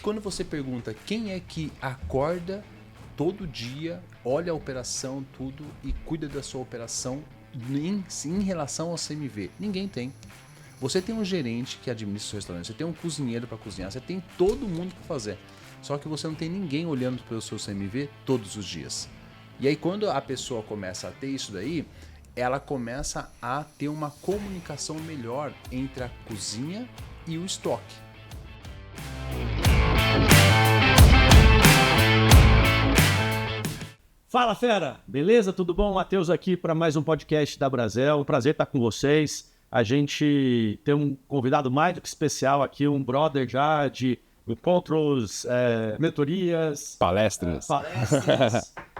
Quando você pergunta quem é que acorda todo dia, olha a operação, tudo e cuida da sua operação em relação ao CMV, ninguém tem. Você tem um gerente que administra o seu restaurante, você tem um cozinheiro para cozinhar, você tem todo mundo para fazer. Só que você não tem ninguém olhando pelo seu CMV todos os dias. E aí quando a pessoa começa a ter isso daí, ela começa a ter uma comunicação melhor entre a cozinha e o estoque. Fala, fera! Beleza? Tudo bom? Matheus aqui para mais um podcast da Brasel. Prazer estar com vocês. A gente tem um convidado mais do que especial aqui, um brother já de encontros, mentorias, palestras.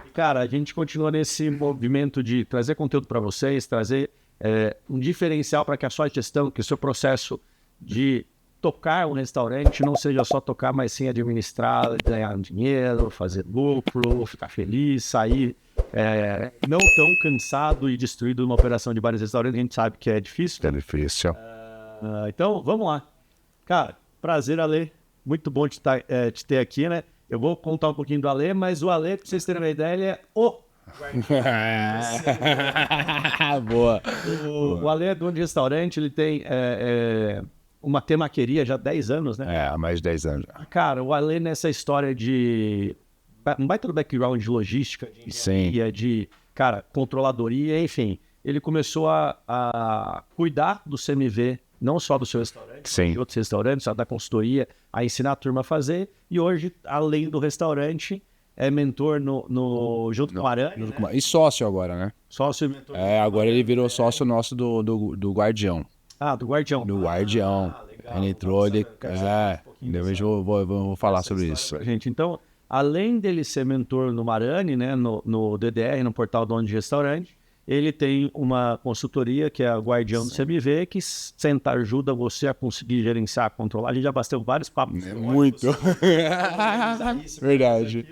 E, cara, a gente continua nesse movimento de trazer conteúdo para vocês, trazer um diferencial para que a sua gestão, que o seu processo de tocar um restaurante não seja só tocar, mas sim administrar, ganhar dinheiro, fazer lucro, ficar feliz, sair não tão cansado e destruído numa operação de vários restaurantes. A gente sabe que é difícil. É difícil. Então, vamos lá. Cara, prazer, Ale. Muito bom te ter aqui, né? Eu vou contar um pouquinho do Ale, mas o Ale, pra vocês terem uma ideia, ele é Boa. O Ale é dono de restaurante, ele tem uma temaqueria já há 10 anos, né? Há mais de 10 anos. Cara, o Ale nessa história de um baita do background de logística, de engenharia, de, cara, controladoria, enfim. Ele começou a cuidar do CMV, não só do seu restaurante, mas de outros restaurantes, da consultoria, a ensinar a turma a fazer. E hoje, além do restaurante, é mentor junto com o Arani, né? E sócio agora, né? Sócio e mentor. Agora ele virou sócio nosso do Guardião. Do Guardião. Do Guardião. Legal. Ele entrou, depois eu vou falar sobre isso. Gente, então, além dele ser mentor no Marani, né, no DDR, no portal Dono de Restaurante, ele tem uma consultoria que é a Guardião do CMV, que ajuda você a conseguir gerenciar, controlar. A gente já bateu vários papos. Muito. Verdade.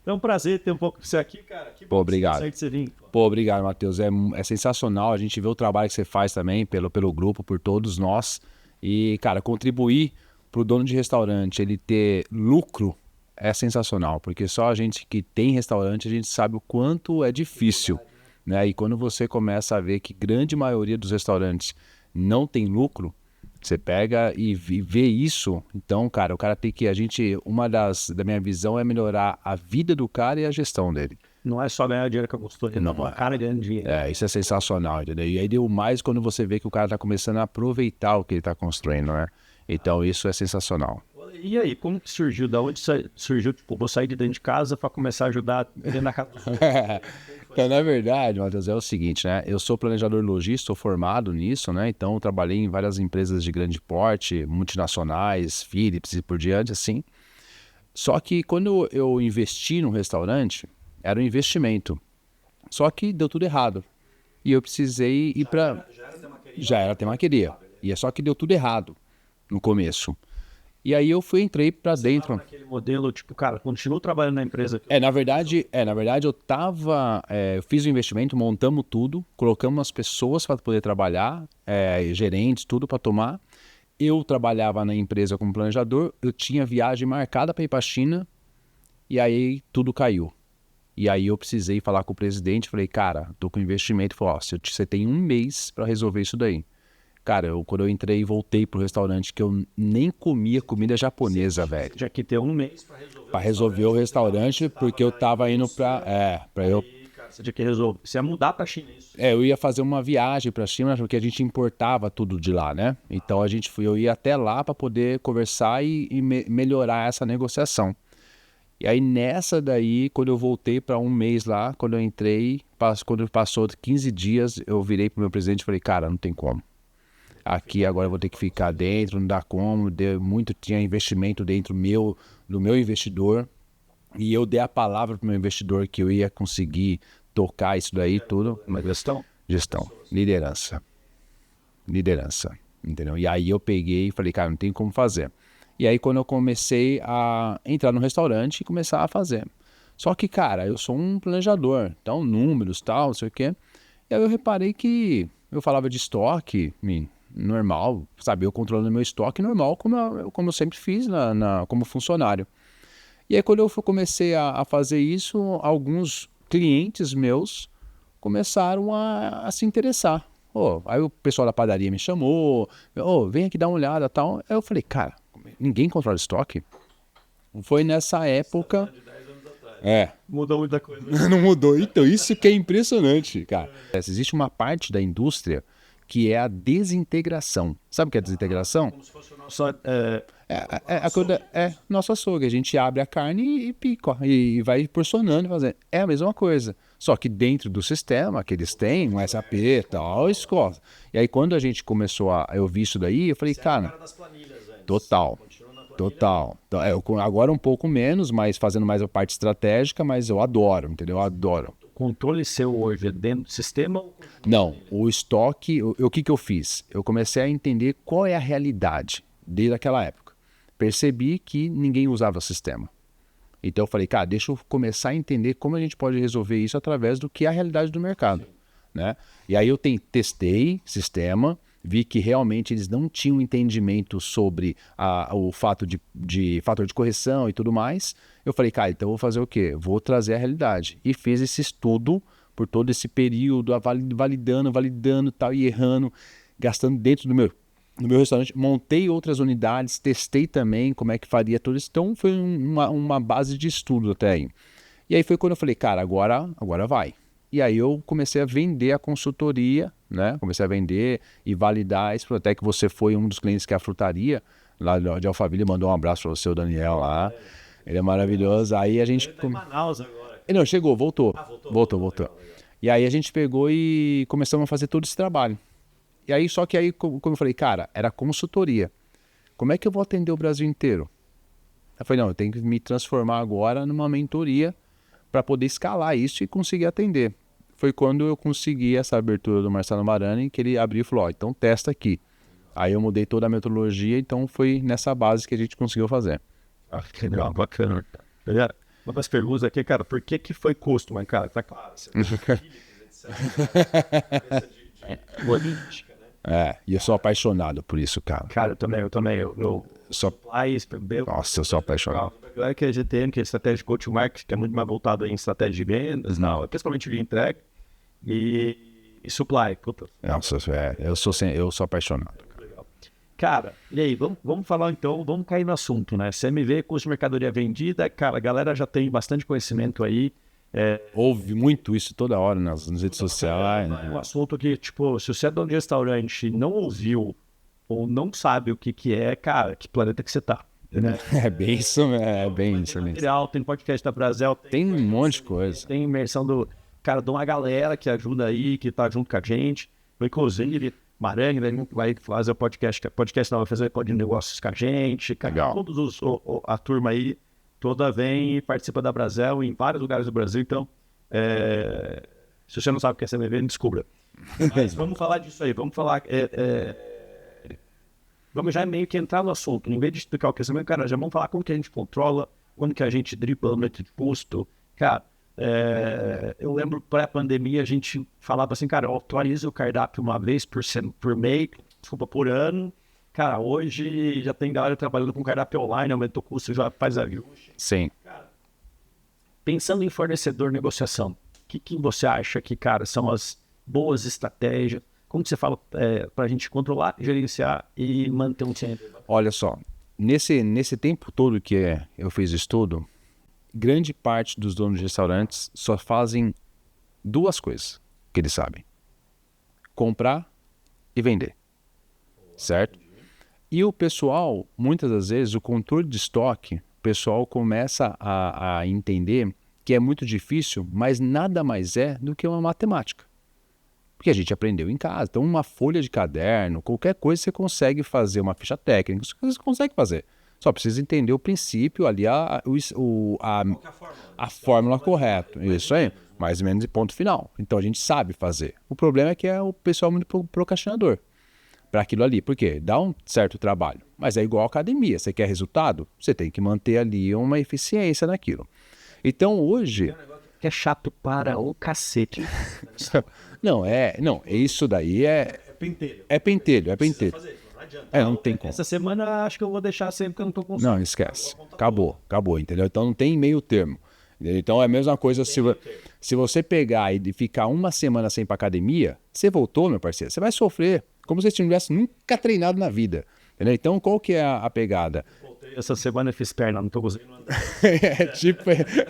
Então, prazer ter um pouco de você aqui, cara. Que bom, obrigado. Você vir. Obrigado, Matheus. É sensacional. A gente vê o trabalho que você faz também pelo grupo, por todos nós. E, cara, contribuir para o dono de restaurante, ele ter lucro é sensacional. Porque só a gente que tem restaurante, a gente sabe o quanto é difícil. Né? E quando você começa a ver que grande maioria dos restaurantes não tem lucro, você pega e vê isso. Então, cara, o cara tem que... da minha visão é melhorar a vida do cara e a gestão dele. Não é só ganhar dinheiro com a consultoria, não. O cara ganhando dinheiro. Isso é sensacional, entendeu? E aí deu mais quando você vê que o cara tá começando a aproveitar o que ele tá construindo, né? Então, isso é sensacional. E aí, como que surgiu? Da onde surgiu? Tipo, vou sair de dentro de casa para começar a ajudar dentro da casa dos outros. Então, na verdade, Matheus, é o seguinte, né? Eu sou planejador logístico, sou formado nisso, né? Então, eu trabalhei em várias empresas de grande porte, multinacionais, Philips e por diante, assim. Só que quando eu investi no restaurante, era um investimento. Só que deu tudo errado. E eu precisei ir para... Já era temaqueria. E é só que deu tudo errado no começo. E aí eu entrei pra dentro. Aquele modelo, tipo, cara, continuo trabalhando na empresa. Na verdade, eu fiz o investimento, montamos tudo, colocamos as pessoas para poder trabalhar, gerentes, tudo para tomar. Eu trabalhava na empresa como planejador, eu tinha viagem marcada para ir para a China, e aí tudo caiu. E aí eu precisei falar com o presidente, falei, cara, tô com investimento, ele falou, você tem 1 mês para resolver isso daí. Cara, quando eu entrei e voltei pro restaurante, que eu nem comia comida japonesa, velho. Tinha que ter 1 mês para resolver o restaurante, porque eu tava indo pra eu... Você tinha que resolver. Você ia mudar pra China isso? Eu ia fazer uma viagem pra China, porque a gente importava tudo de lá, né? Então eu ia até lá para poder conversar e melhorar essa negociação. E aí nessa daí, quando eu voltei para 1 mês lá, quando eu entrei, quando passou 15 dias, eu virei pro meu presidente e falei, cara, não tem como. Aqui agora eu vou ter que ficar dentro, não dá como, tinha investimento dentro do meu investidor, e eu dei a palavra para o meu investidor que eu ia conseguir tocar isso daí tudo. Uma gestão? Gestão, liderança, entendeu? E aí eu peguei e falei, cara, não tem como fazer. E aí quando eu comecei a entrar no restaurante e começar a fazer. Só que, cara, eu sou um planejador, então números, tal, não sei o quê. E aí eu reparei que eu falava de estoque, normal, sabe? Eu controlando meu estoque normal, como eu sempre fiz como funcionário. E aí, quando eu comecei a fazer isso, alguns clientes meus começaram a se interessar. Aí o pessoal da padaria me chamou, vem aqui dar uma olhada e tal. Aí eu falei, cara, ninguém controla estoque? Foi nessa época... Mudou muita coisa. Não mudou. Então, isso que é impressionante, cara. Existe uma parte da indústria que é a desintegração. Sabe o que é desintegração? Só, Nosso açougue. A gente abre a carne e pica, e vai porcionando e fazendo. É a mesma coisa. Só que dentro do sistema que eles têm, um SAP e tal, escola. E aí, quando a gente começou eu vi isso daí, eu falei, cara, total. Agora um pouco menos, mas fazendo mais a parte estratégica, mas eu adoro, entendeu? Eu adoro. Controle seu hoje é dentro do sistema? Não, o estoque, o que eu fiz? Eu comecei a entender qual é a realidade desde aquela época. Percebi que ninguém usava o sistema. Então eu falei, cara, deixa eu começar a entender como a gente pode resolver isso através do que é a realidade do mercado, né? E aí eu testei sistema, vi que realmente eles não tinham entendimento sobre o fato de fator de correção e tudo mais. Eu falei, cara, então eu vou fazer o quê? Vou trazer a realidade. E fiz esse estudo por todo esse período, validando tal, e errando, gastando dentro do meu restaurante. Montei outras unidades, testei também como é que faria tudo isso. Então foi uma base de estudo até aí. E aí foi quando eu falei, cara, agora vai. E aí eu comecei a vender a consultoria, né? Comecei a vender e validar isso. Até que você foi um dos clientes que é a frutaria, lá de Alphaville, mandou um abraço para você, o Daniel lá. Ele é maravilhoso. Aí a gente... Ele tá em Manaus agora. Não, chegou, voltou. Voltou. E aí a gente pegou e começamos a fazer todo esse trabalho. E aí, só que aí, como eu falei, cara, era consultoria. Como é que eu vou atender o Brasil inteiro? Eu falei, não, eu tenho que me transformar agora numa mentoria para poder escalar isso e conseguir atender. Foi quando eu consegui essa abertura do Marcelo Marani, que ele abriu e falou, então testa aqui. Aí eu mudei toda a metodologia, então foi nessa base que a gente conseguiu fazer. Que legal, bacana. Galera, uma das perguntas aqui, cara, por que foi custo? Mas, cara, tá claro. E eu sou apaixonado por isso, cara. Cara, eu também. Eu sou... Nossa, eu sou apaixonado. É que a GTM, que é estratégia de coaching marketing, que é muito mais voltado em estratégia de vendas, principalmente de entrega e supply. Puta. Nossa, eu sou apaixonado. Cara, e aí, vamos falar então, vamos cair no assunto, né? CMV, custo de mercadoria vendida, cara, a galera já tem bastante conhecimento aí. Ouve muito isso toda hora nas redes sociais. Um assunto que, tipo, se você é dono de restaurante e não ouviu ou não sabe o que é, cara, que planeta que você tá? Né? É bem isso mesmo. Material, tem podcast da Brasel. Tem um monte de coisa. Tem imersão de uma galera que ajuda aí, que tá junto com a gente. Inclusive, Maranhão, né, vai fazer o podcast não, vai fazer de negócios com a gente. Legal. Todos a turma aí toda vem e participa da Brasel em vários lugares do Brasil. Então, se você não sabe o que é CMV, descubra. Mas vamos falar disso aí. Vamos falar... Vamos já meio que entrar no assunto. Em vez de explicar o que é CMV, cara, já vamos falar como que a gente controla, como que a gente dribla o método de custo. Cara, eu lembro pré-pandemia a gente falava assim, cara, eu atualizo o cardápio uma vez por mês, por ano. Cara, hoje já tem galera trabalhando com cardápio online, aumentou o custo, já faz ajuste. Sim. Cara, pensando em fornecedor negociação, o que você acha que, cara, são as boas estratégias? Como que você fala para a gente controlar, gerenciar e manter um time? Olha só, nesse tempo todo que eu fiz estudo, grande parte dos donos de restaurantes só fazem duas coisas que eles sabem: comprar e vender, certo? E o pessoal, muitas das vezes, o controle de estoque, o pessoal começa a entender que é muito difícil, mas nada mais é do que uma matemática. Porque a gente aprendeu em casa. Então, uma folha de caderno, qualquer coisa, você consegue fazer uma ficha técnica, você consegue fazer. Só precisa entender o princípio ali, a fórmula correta. Isso aí, mais ou menos, e ponto final. Então, a gente sabe fazer. O problema é que o pessoal é muito procrastinador para aquilo ali. Por quê? Dá um certo trabalho. Mas é igual a academia. Você quer resultado? Você tem que manter ali uma eficiência naquilo. Então, hoje... Que é chato para o cacete. Não, isso daí é pentelho. É pentelho, é pentelho. Fazer, não adianta. Não tem como. Essa semana acho que eu vou deixar sempre que eu não tô conseguindo. Não, esquece. Acabou, entendeu? Então não tem meio termo. Entendeu? Então é a mesma coisa se você pegar e ficar uma semana sem ir pra academia, você voltou, meu parceiro, você vai sofrer, como se você tivesse nunca treinado na vida. Entendeu? Então qual que é a pegada? Essa semana eu fiz perna, não tô conseguindo andar.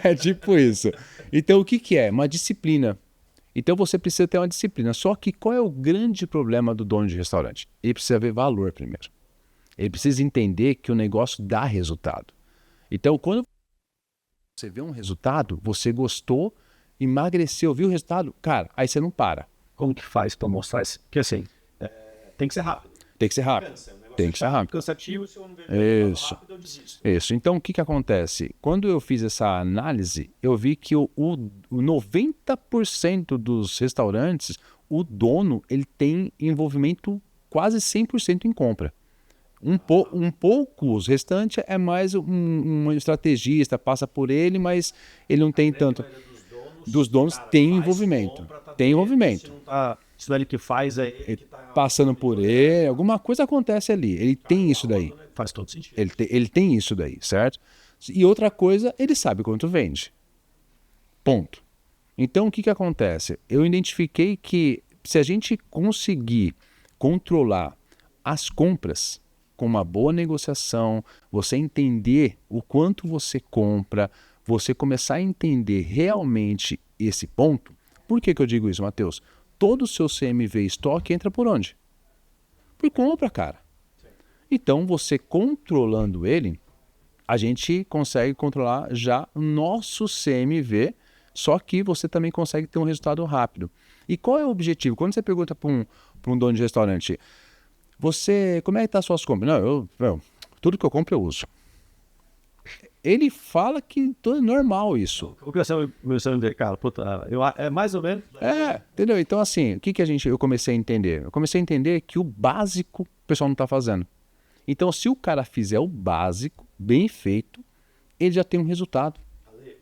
é tipo isso. Então o que que é? Uma disciplina. Então você precisa ter uma disciplina. Só que qual é o grande problema do dono de restaurante? Ele precisa ver valor primeiro. Ele precisa entender que o negócio dá resultado. Então quando você vê um resultado, você gostou, emagreceu, viu o resultado, cara, aí você não para. Como que faz pra mostrar isso? Porque assim, tem que ser rápido. Tem que ser rápido. Tem que ser rápido. Cansativo, se eu não vejo Isso. rápido, eu desisto. Isso. Então, o que que acontece? Quando eu fiz essa análise, eu vi que o 90% dos restaurantes, o dono, ele tem envolvimento quase 100% em compra. Um pouco, os restantes é mais um estrategista, passa por ele, mas ele não tem tanto. Dos donos tem envolvimento. Tem envolvimento. Se não é ele que faz, é ele que tá Passando por ele, alguma coisa acontece ali. Ele tem isso daí. faz todo sentido. Ele tem isso daí, certo? E outra coisa, ele sabe quanto vende. Ponto. Então, o que que acontece? Eu identifiquei que se a gente conseguir controlar as compras com uma boa negociação, você entender o quanto você compra, você começar a entender realmente esse ponto. Por que que eu digo isso, Matheus? Todo o seu CMV estoque entra por onde? Por compra, cara. Então, você controlando ele, a gente consegue controlar já o nosso CMV, só que você também consegue ter um resultado rápido. E qual é o objetivo? Quando você pergunta para um dono de restaurante, como é que tá as suas compras? Não, tudo que eu compro eu uso. Ele fala que é normal isso. O que você vê, cara, puta, é mais ou menos. Entendeu? Então, assim, o que que eu comecei a entender? Eu comecei a entender que o básico o pessoal não está fazendo. Então, se o cara fizer o básico, bem feito, ele já tem um resultado.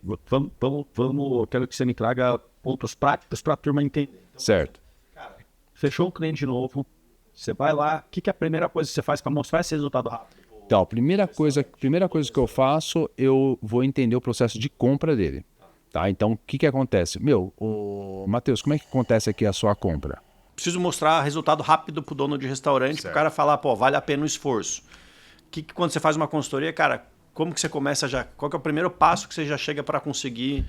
Vamos, quero que você me traga pontos práticos para a turma entender. Então, Certo. cara, fechou um cliente novo, você vai lá, o que é a primeira coisa que você faz para mostrar esse resultado rápido? Então, a primeira coisa que eu faço, eu vou entender o processo de compra dele. Tá? Então, o que que acontece? Matheus, como é que acontece aqui a sua compra? Preciso mostrar resultado rápido pro dono de restaurante, pro cara falar, pô, vale a pena o esforço. Quando você faz uma consultoria, cara, como que você começa já? Qual que é o primeiro passo que você já chega para conseguir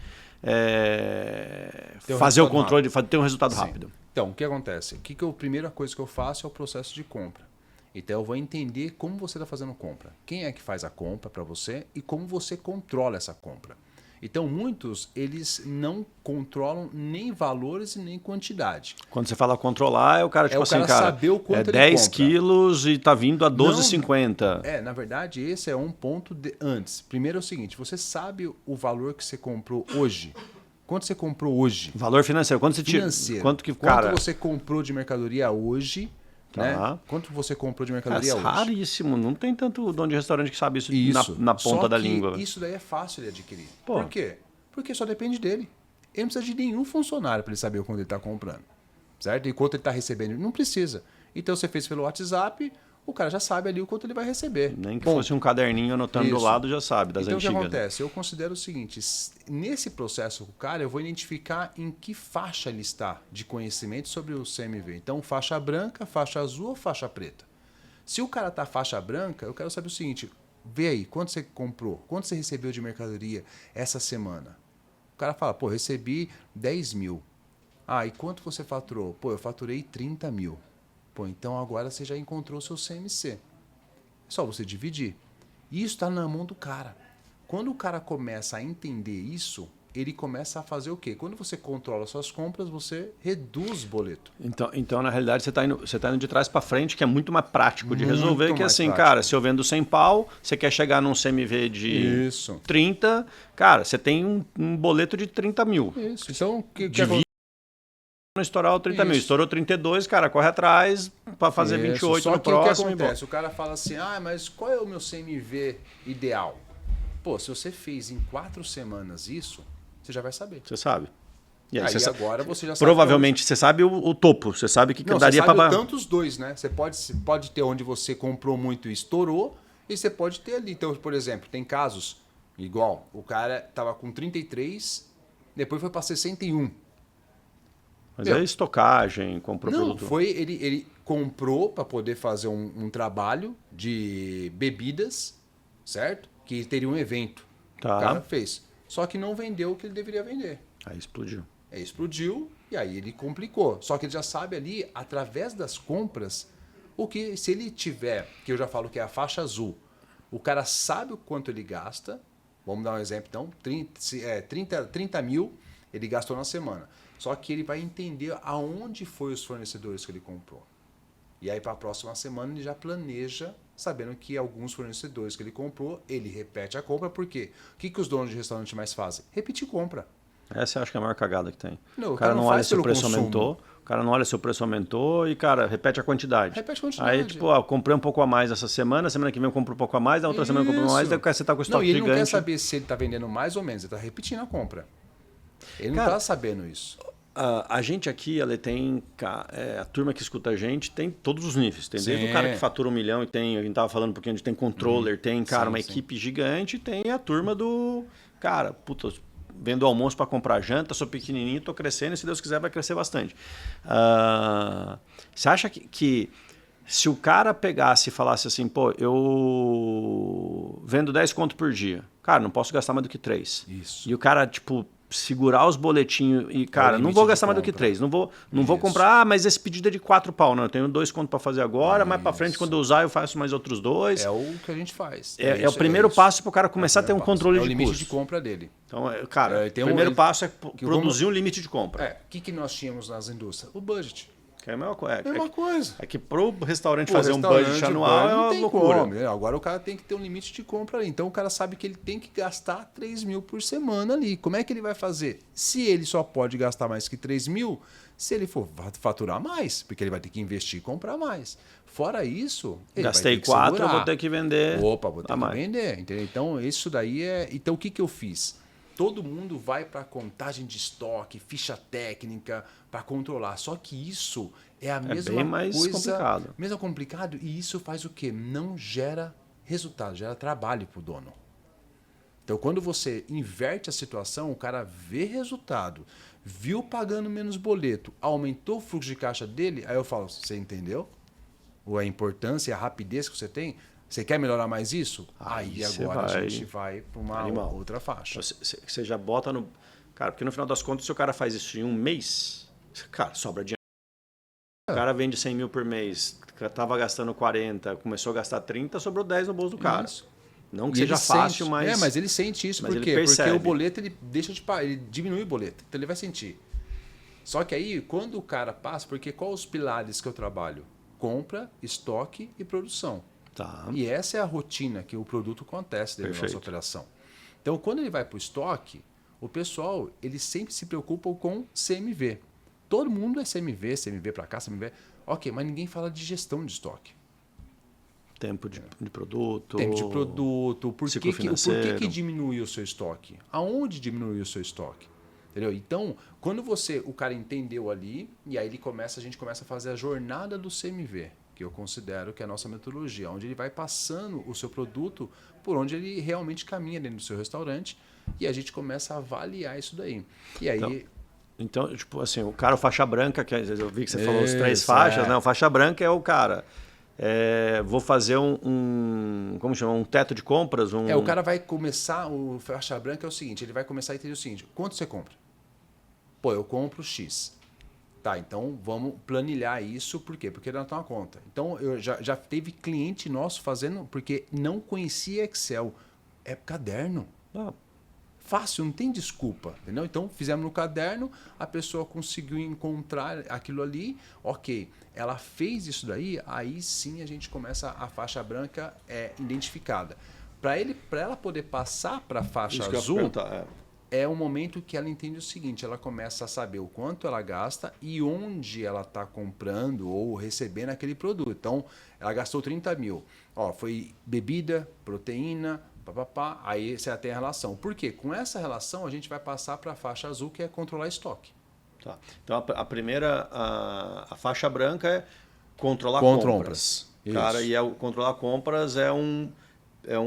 fazer o controle, ter um resultado rápido? Então, o que acontece? A primeira coisa que eu faço é o processo de compra. Então, eu vou entender como você está fazendo compra. Quem é que faz a compra para você e como você controla essa compra. Então, muitos, eles não controlam nem valores e nem quantidade. Quando você fala controlar, é o cara, tipo assim, cara, saber o quanto ele 10 compra. quilos e tá vindo a 12,50. Na verdade, esse é um ponto antes. Primeiro é o seguinte, você sabe o valor que você comprou hoje? Quanto você comprou hoje? Valor financeiro. Quanto você comprou de mercadoria hoje? Tá. Né? Quanto você comprou de mercadoria hoje? Raríssimo. Não tem tanto dono de restaurante que sabe isso, na ponta Só da que língua. Isso daí é fácil de adquirir. Pô. Por quê? Porque só depende dele. Ele não precisa de nenhum funcionário para ele saber o quanto ele está comprando. Certo? E quanto ele está recebendo. Não precisa. Então você fez pelo WhatsApp, o cara já sabe ali o quanto ele vai receber. Nem que fosse um caderninho anotando do lado, já sabe, das então, antigas. Então o que acontece? Eu considero o seguinte, nesse processo com o cara, eu vou identificar em que faixa ele está de conhecimento sobre o CMV. Então, faixa branca, faixa azul ou faixa preta. Se o cara está faixa branca, eu quero saber o seguinte, vê aí, quanto você comprou, quanto você recebeu de mercadoria essa semana? O cara fala, pô, recebi 10 mil. Ah, e quanto você faturou? Pô, eu faturei 30 mil. Pô, então agora você já encontrou o seu CMC. É só você dividir. E isso está na mão do cara. Quando o cara começa a entender isso, ele começa a fazer o quê? Quando você controla suas compras, você reduz o boleto. Então na realidade, você tá indo de trás para frente, que é muito mais prático de resolver. Muito que mais assim, prático. cara, se eu vendo 100 pau, você quer chegar num CMV de Isso. 30, cara, você tem um boleto de 30 mil. Isso. Então, o que Divide não estourar o 30 mil. Estourou 32, cara, corre atrás para fazer 28 Só no que próximo. O que acontece? O cara fala assim, mas qual é o meu CMV ideal? Pô, se você fez em 4 semanas isso, você já vai saber. Você sabe. E aí, Aí agora você já sabe. provavelmente você sabe o topo, você sabe que Não, daria você sabe para. tanto os dois, né? Você pode ter onde você comprou muito e estourou, e você pode ter ali. Então, por exemplo, tem casos igual, o cara tava com 33, depois foi para 61. Mas é estocagem, comprou Não, produto. foi ele comprou para poder fazer um trabalho de bebidas, certo? Que teria um evento. Tá. O cara fez. Só que não vendeu o que ele deveria vender. Aí explodiu. Aí explodiu e aí ele complicou. Só que ele já sabe ali, através das compras, o que se ele tiver, que eu já falo que é a faixa azul, o cara sabe o quanto ele gasta. Vamos dar um exemplo então, 30 mil ele gastou na semana. Só que ele vai entender aonde foi os fornecedores que ele comprou. E aí para a próxima semana ele já planeja, sabendo que alguns fornecedores que ele comprou, ele repete a compra. Por quê? O que os donos de restaurante mais fazem? Repetir compra. Essa eu acho que é a maior cagada que tem. Não, o cara não olha faz se o pelo preço consumo. aumentou. O cara não olha se o preço aumentou e, cara, repete a quantidade. Repete a quantidade. Aí, tipo, ó, comprei um pouco a mais essa semana que vem eu compro um pouco a mais, na outra semana eu compro mais, daí você tá com o estoque não, e ele gigante. não quer saber se ele tá vendendo mais ou menos, ele tá repetindo a compra. Ele não tá sabendo isso. A gente aqui, ela tem a turma que escuta a gente tem todos os níveis. Tem desde o cara que fatura 1 milhão e tem, a gente tava falando um pouquinho, a gente tem controller, tem, cara, uma equipe gigante, tem a turma do, cara, puta, vendo almoço para comprar janta, sou pequenininho, tô crescendo e se Deus quiser vai crescer bastante. Você acha que se o cara pegasse e falasse assim, pô, eu vendo 10 conto por dia, cara, não posso gastar mais do que 3. Isso. E o cara, tipo, segurar os boletinhos e, cara, não vou gastar mais do que 3. Não vou comprar, mas esse pedido é de 4 pau. Não, eu tenho 2 contos para fazer agora, mais para frente, quando eu usar, eu faço mais outros 2. É o que a gente faz. É o primeiro passo para o cara começar a ter um controle de custo. É o limite custo. de compra dele. Então, cara, o primeiro passo é produzir um limite de compra. O que nós tínhamos nas indústrias? O budget. Que é a mesma coisa. É uma coisa. É que pro restaurante fazer um budget anual é uma loucura. Agora o cara tem que ter um limite de compra ali. Então o cara sabe que ele tem que gastar 3 mil por semana ali. Como é que ele vai fazer? Se ele só pode gastar mais que 3 mil, se ele for faturar mais, porque ele vai ter que investir e comprar mais. Fora isso, ele gastei vai ter que 4, segurar. eu vou ter que vender. Opa, vou ter que vender. Entendeu? Então isso daí é... Então o que eu fiz? Todo mundo vai para contagem de estoque, ficha técnica, para controlar. Só que isso é a mesma bem mais coisa, complicado. mesmo complicado, e isso faz o quê? Não gera resultado, gera trabalho para o dono. Então, quando você inverte a situação, o cara vê resultado, viu pagando menos boleto, aumentou o fluxo de caixa dele, aí eu falo, você entendeu? Ou a importância, a rapidez que você tem? Você quer melhorar mais isso? Aí agora a gente vai para uma outra faixa. Você já bota no... Cara, porque no final das contas, se o cara faz isso em um mês, cara, sobra dinheiro. O cara vende 100 mil por mês, estava gastando 40, começou a gastar 30, sobrou 10 no bolso do cara. Isso. Não que seja fácil, mas... mas ele sente isso. Por quê? Porque o boleto, ele deixa de pagar, ele diminui o boleto. Então ele vai sentir. Só que aí, quando o cara passa... Porque quais os pilares que eu trabalho? Compra, estoque e produção. Tá. E essa é a rotina que o produto acontece dentro da nossa operação. Então, quando ele vai para o estoque, o pessoal, eles sempre se preocupam com CMV. Todo mundo é CMV para cá, CMV. Ok, mas ninguém fala de gestão de estoque. Tempo de produto. Tempo de produto. Por ciclo financeiro. Por que diminuiu o seu estoque? Aonde diminuiu o seu estoque? Entendeu? Então, quando o cara entendeu ali, e aí a gente começa a fazer a jornada do CMV, que eu considero que é a nossa metodologia, onde ele vai passando o seu produto por onde ele realmente caminha dentro do seu restaurante, e a gente começa a avaliar isso daí. E aí... Então, tipo assim, o cara, o faixa branca, que eu vi que você falou os 3 faixas, né? O faixa branca é o cara... vou fazer como chama? Um teto de compras? O cara vai começar, o faixa branca é o seguinte, ele vai começar a entender o seguinte, quanto você compra? Pô, eu compro X. Tá, então vamos planilhar isso, por quê? Porque ele não tem uma conta. Então, eu já teve cliente nosso fazendo, porque não conhecia Excel. É caderno. Fácil, não tem desculpa, entendeu? Então, fizemos no caderno, a pessoa conseguiu encontrar aquilo ali, ok. Ela fez isso daí, aí sim a gente começa a faixa branca identificada. Para ela poder passar para a faixa azul, é o momento que ela entende o seguinte, ela começa a saber o quanto ela gasta e onde ela está comprando ou recebendo aquele produto. Então, ela gastou 30 mil. Foi bebida, proteína, aí você tem a relação. Por quê? Com essa relação, a gente vai passar para a faixa azul, que é controlar estoque. Tá. Então a primeira, a faixa branca é controlar Compras. Cara, e controlar compras é um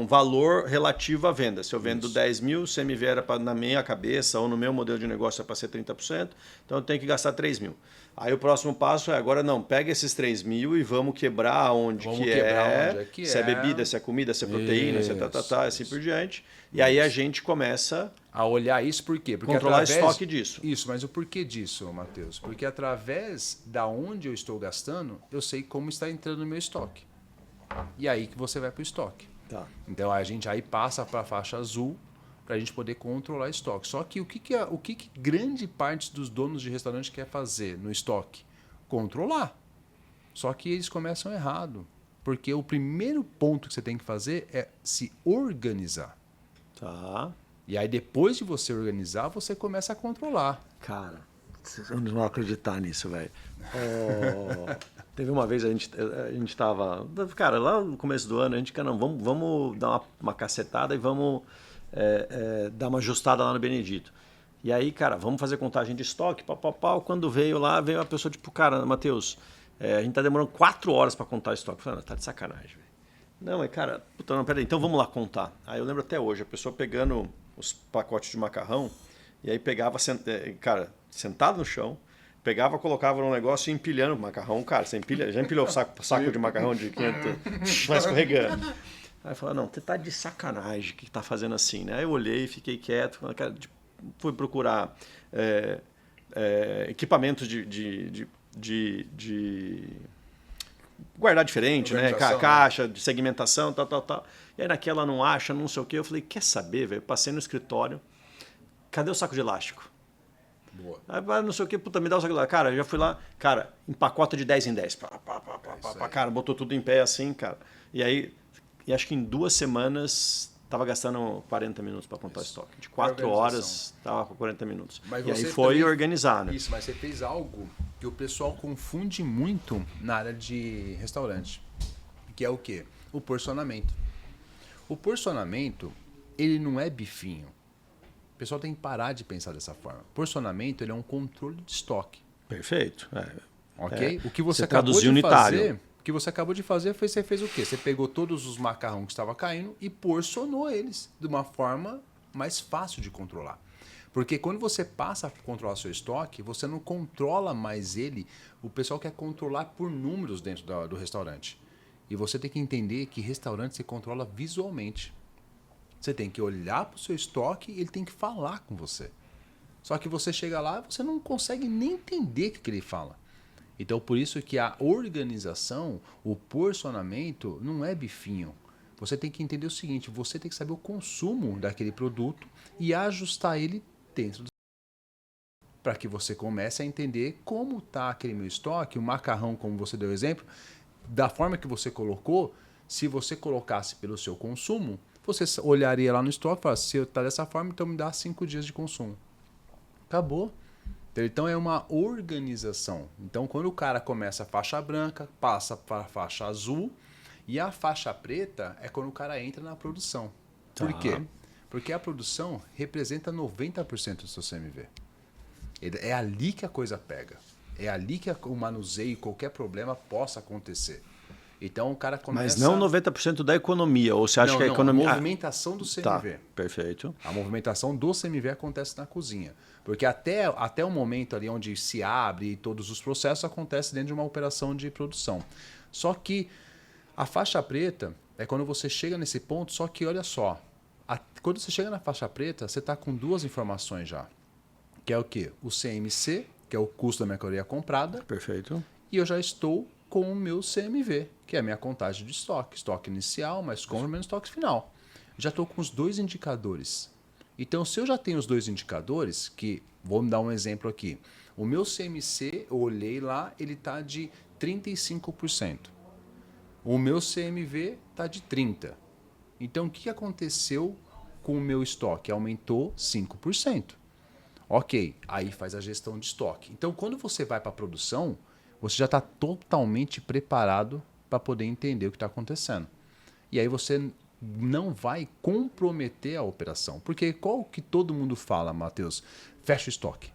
valor relativo à venda. Se eu vendo 10 mil, se CMV era na minha cabeça ou no meu modelo de negócio é para ser 30%, então eu tenho que gastar 3 mil. Aí o próximo passo é agora não, pega esses 3 mil e vamos quebrar onde se é bebida, se é comida, se é proteína, se é assim por diante. E aí a gente começa a olhar isso por quê? Porque controlar estoque disso. Isso, mas o porquê disso, Matheus? Porque através da onde eu estou gastando, eu sei como está entrando no meu estoque. E aí que você vai para o estoque. Tá. Então a gente aí passa para a faixa azul para a gente poder controlar estoque. Só que o que grande parte dos donos de restaurante quer fazer no estoque? Controlar. Só que eles começam errado. Porque o primeiro ponto que você tem que fazer é se organizar. Tá. E aí depois de você organizar, você começa a controlar. Cara, vocês não vão acreditar nisso, velho. Teve uma vez a gente tava... Cara, lá no começo do ano, a gente... Não, vamos dar uma cacetada e vamos dar uma ajustada lá no Benedito. E aí, cara, vamos fazer contagem de estoque, pau. Quando veio a pessoa tipo, cara, Matheus, a gente tá demorando 4 horas para contar estoque. Eu falei, tá de sacanagem, velho. Não, mas cara, puta, não, peraí, então vamos lá contar. Aí eu lembro até hoje, a pessoa pegando os pacotes de macarrão e aí pegava, cara, sentado no chão, pegava, colocava no negócio e empilhando o macarrão. Cara, você já empilhou o saco de macarrão de 500, vai escorregando. Aí eu falei, não, você tá de sacanagem que tá fazendo assim, né? Aí eu olhei, fiquei quieto, fui procurar equipamentos de guardar diferente, né? Caixa de segmentação, tal. E aí naquela não acha, não sei o quê. Eu falei, quer saber, velho? Passei no escritório, cadê o saco de elástico? Boa. Aí não sei o quê, puta, me dá o saco de elástico. Cara, já fui lá, cara, empacota de 10 em 10. Cara, botou tudo em pé assim, cara. E aí, acho que em 2 semanas... Tava gastando 40 minutos para contar estoque. De 4 horas, tava com 40 minutos. Mas e aí foi organizar, né? Isso, mas você fez algo que o pessoal confunde muito na área de restaurante. Que é o quê? O porcionamento. O porcionamento, ele não é bifinho. O pessoal tem que parar de pensar dessa forma. Porcionamento, ele é um controle de estoque. Perfeito. Ok? O que você acabou de fazer foi você fez o quê? Você pegou todos os macarrões que estavam caindo e porcionou eles de uma forma mais fácil de controlar. Porque quando você passa a controlar seu estoque, você não controla mais ele. O pessoal quer controlar por números dentro do restaurante. E você tem que entender que restaurante você controla visualmente. Você tem que olhar para o seu estoque e ele tem que falar com você. Só que você chega lá e você não consegue nem entender o que ele fala. Então, por isso que a organização, o porcionamento, não é bifinho. Você tem que entender o seguinte, você tem que saber o consumo daquele produto e ajustar ele dentro do... Para que você comece a entender como está aquele meu estoque, o macarrão, como você deu exemplo, da forma que você colocou, se você colocasse pelo seu consumo, você olharia lá no estoque e falaria, se está dessa forma, então me dá 5 dias de consumo. Acabou. Então é uma organização. Então quando o cara começa a faixa branca, passa para a faixa azul e a faixa preta é quando o cara entra na produção. Por quê? Porque a produção representa 90% do seu CMV. É ali que a coisa pega. É ali que o manuseio, qualquer problema possa acontecer. Então o cara começa... Mas não 90% da economia, ou você acha que a economia... a movimentação do CMV. Tá, perfeito. A movimentação do CMV acontece na cozinha. Porque até o momento ali onde se abre e todos os processos acontece dentro de uma operação de produção. Só que a faixa preta é quando você chega nesse ponto, só que olha só, quando você chega na faixa preta, você está com 2 informações já. Que é o quê? O CMC, que é o custo da mercadoria comprada. Perfeito. E eu já estou com o meu CMV, que é a minha contagem de estoque. Estoque inicial, mais compra, menos estoque final. Já estou com os 2 indicadores. Então, se eu já tenho os 2 indicadores, que vou dar um exemplo aqui. O meu CMC, eu olhei lá, ele está de 35%. O meu CMV está de 30%. Então, o que aconteceu com o meu estoque? Aumentou 5%. Ok, aí faz a gestão de estoque. Então, quando você vai para a produção, você já está totalmente preparado para poder entender o que está acontecendo. E aí você não vai comprometer a operação. Porque qual que todo mundo fala, Matheus? Fecha o estoque.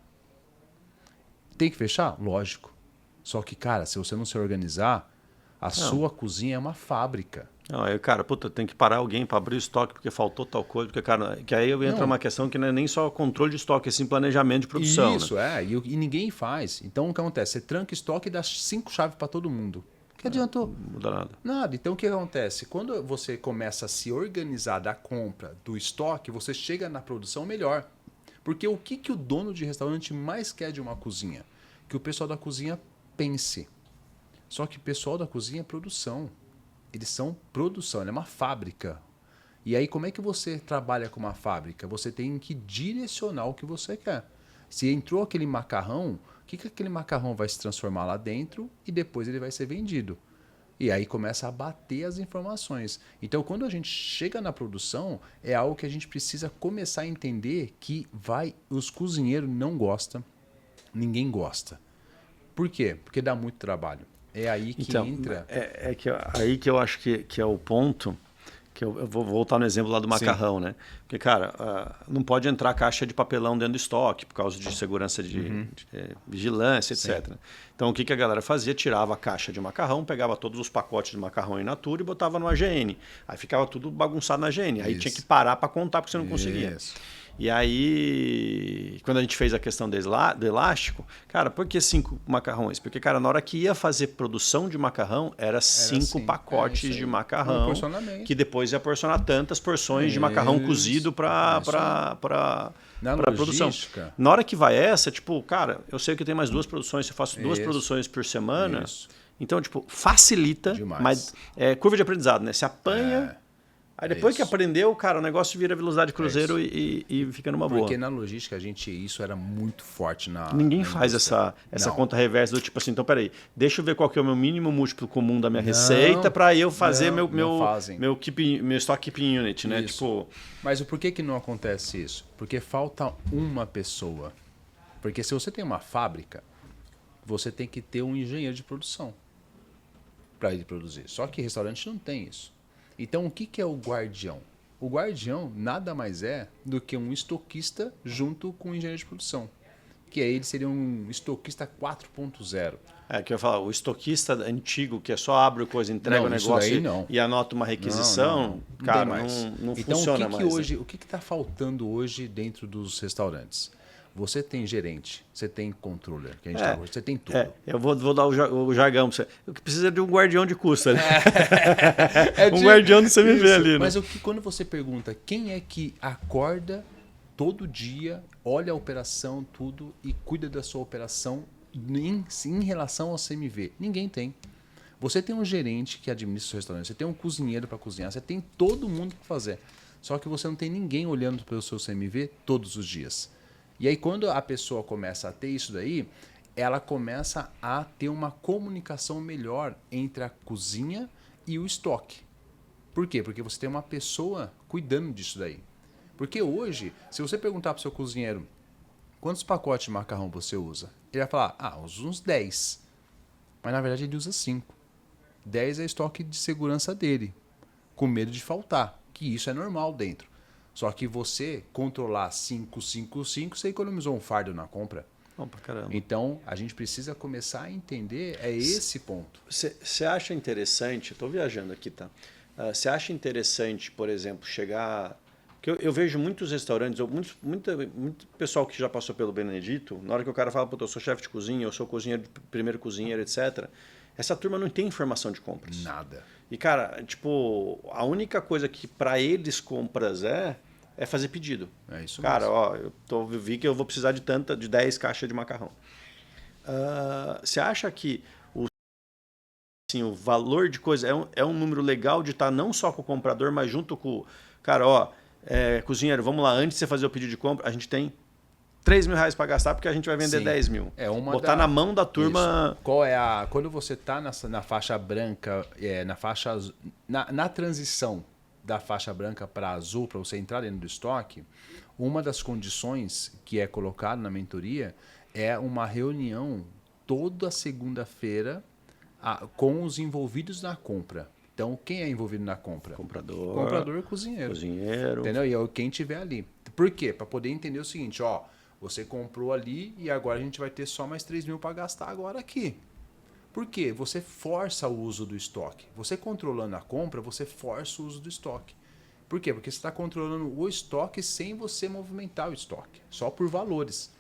Tem que fechar? Lógico. Só que, cara, se você não se organizar, a sua cozinha é uma fábrica. Não, aí, cara, puta, tem que parar alguém para abrir o estoque porque faltou tal coisa, porque, cara, que aí entra uma questão que não é nem só controle de estoque, é sim planejamento de produção. Isso, né? e ninguém faz. Então, o que acontece? Você tranca estoque e dá 5 chaves para todo mundo. O que adiantou? Não muda nada. Nada. Então, o que acontece? Quando você começa a se organizar da compra, do estoque, você chega na produção melhor. Porque o que o dono de restaurante mais quer de uma cozinha? Que o pessoal da cozinha pense. Só que o pessoal da cozinha é produção. Eles são produção, é uma fábrica. E aí, como é que você trabalha com uma fábrica? Você tem que direcionar o que você quer. Se entrou aquele macarrão, o que aquele macarrão vai se transformar lá dentro e depois ele vai ser vendido? E aí começa a bater as informações. Então, quando a gente chega na produção, é algo que a gente precisa começar a entender que os cozinheiros não gostam, ninguém gosta. Por quê? Porque dá muito trabalho. É aí que entra... Aí que eu acho que é o ponto, que eu vou voltar no exemplo lá do macarrão, né? Porque, cara, não pode entrar caixa de papelão dentro do estoque por causa de segurança de vigilância, etc. Sim. Então, o que a galera fazia? Tirava a caixa de macarrão, pegava todos os pacotes de macarrão in natura e botava no AGN. Aí ficava tudo bagunçado na AGN. Aí tinha que parar para contar porque você não conseguia. E aí, quando a gente fez a questão do elástico, cara, por que 5 macarrões? Porque, cara, na hora que ia fazer produção de macarrão, era 5 pacotes de macarrão, que depois ia porcionar tantas porções de macarrão cozido para produção. Na hora que vai essa, tipo, cara, eu sei que tem mais 2 produções, eu faço 2 produções por semana, então, tipo, facilita, mas curva de aprendizado, né? Você apanha... Aí depois que aprendeu, cara, o negócio vira velocidade cruzeiro e fica numa boa. Porque na logística, isso era muito forte na... Ninguém faz essa conta reversa do tipo assim, então peraí, deixa eu ver qual que é o meu mínimo múltiplo comum da minha receita para eu fazer meu stock keeping unit, né? Tipo... Mas por que não acontece isso? Porque falta uma pessoa. Porque se você tem uma fábrica, você tem que ter um engenheiro de produção para ele produzir. Só que restaurante não tem isso. Então, o que é o guardião? O guardião nada mais é do que um estoquista junto com o engenheiro de produção. Que aí ele seria um estoquista 4.0. Que eu ia falar, o estoquista antigo, que é só abre coisa, entrega o negócio e anota uma requisição, cara, não então, funciona mais. O que está faltando hoje dentro dos restaurantes? Você tem gerente, você tem controller, que a gente hoje, você tem tudo. Eu vou dar o jargão para você. O que precisa de um guardião de custo, né? Um guardião do CMV ali, né? Mas quando você pergunta quem é que acorda todo dia, olha a operação, tudo, e cuida da sua operação em relação ao CMV, ninguém tem. Você tem um gerente que administra o seu restaurante, você tem um cozinheiro para cozinhar, você tem todo mundo para fazer. Só que você não tem ninguém olhando pelo seu CMV todos os dias. E aí, quando a pessoa começa a ter isso daí, ela começa a ter uma comunicação melhor entre a cozinha e o estoque. Por quê? Porque você tem uma pessoa cuidando disso daí. Porque hoje, se você perguntar para o seu cozinheiro quantos pacotes de macarrão você usa, ele vai falar, uso uns 10. Mas na verdade ele usa 5. 10 é estoque de segurança dele, com medo de faltar, que isso é normal dentro. Só que você controlar 5, você economizou um fardo na compra. Bom pra caramba. Então, a gente precisa começar a entender esse ponto. Você acha interessante, estou viajando aqui, tá? Você acha interessante, por exemplo, chegar... Porque eu vejo muitos restaurantes, muito pessoal que já passou pelo Benedito, na hora que o cara fala, eu sou chefe de cozinha, eu sou cozinheiro, primeiro cozinheiro, etc., essa turma não tem informação de compras. Nada. E, cara, tipo, a única coisa que para eles compras é fazer pedido. É isso cara, mesmo. eu vi que eu vou precisar de 10 caixas de macarrão. Você acha que o valor de coisa é um número legal de estar não só com o comprador, mas junto com... Cara, cozinheiro, vamos lá, antes de você fazer o pedido de compra, a gente tem R$3.000 para gastar porque a gente vai vender 10 mil. Botar na mão da turma... Isso. Quando você está na faixa branca, na transição da faixa branca para azul, para você entrar dentro do estoque, uma das condições que é colocada na mentoria é uma reunião toda segunda-feira com os envolvidos na compra. Então, quem é envolvido na compra? Comprador e cozinheiro. Cozinheiro. Entendeu? E quem tiver ali. Por quê? Para poder entender o seguinte, Você comprou ali e agora a gente vai ter só mais 3 mil para gastar agora aqui. Por quê? Você força o uso do estoque. Você controlando a compra, você força o uso do estoque. Por quê? Porque você está controlando o estoque sem você movimentar o estoque, só por valores.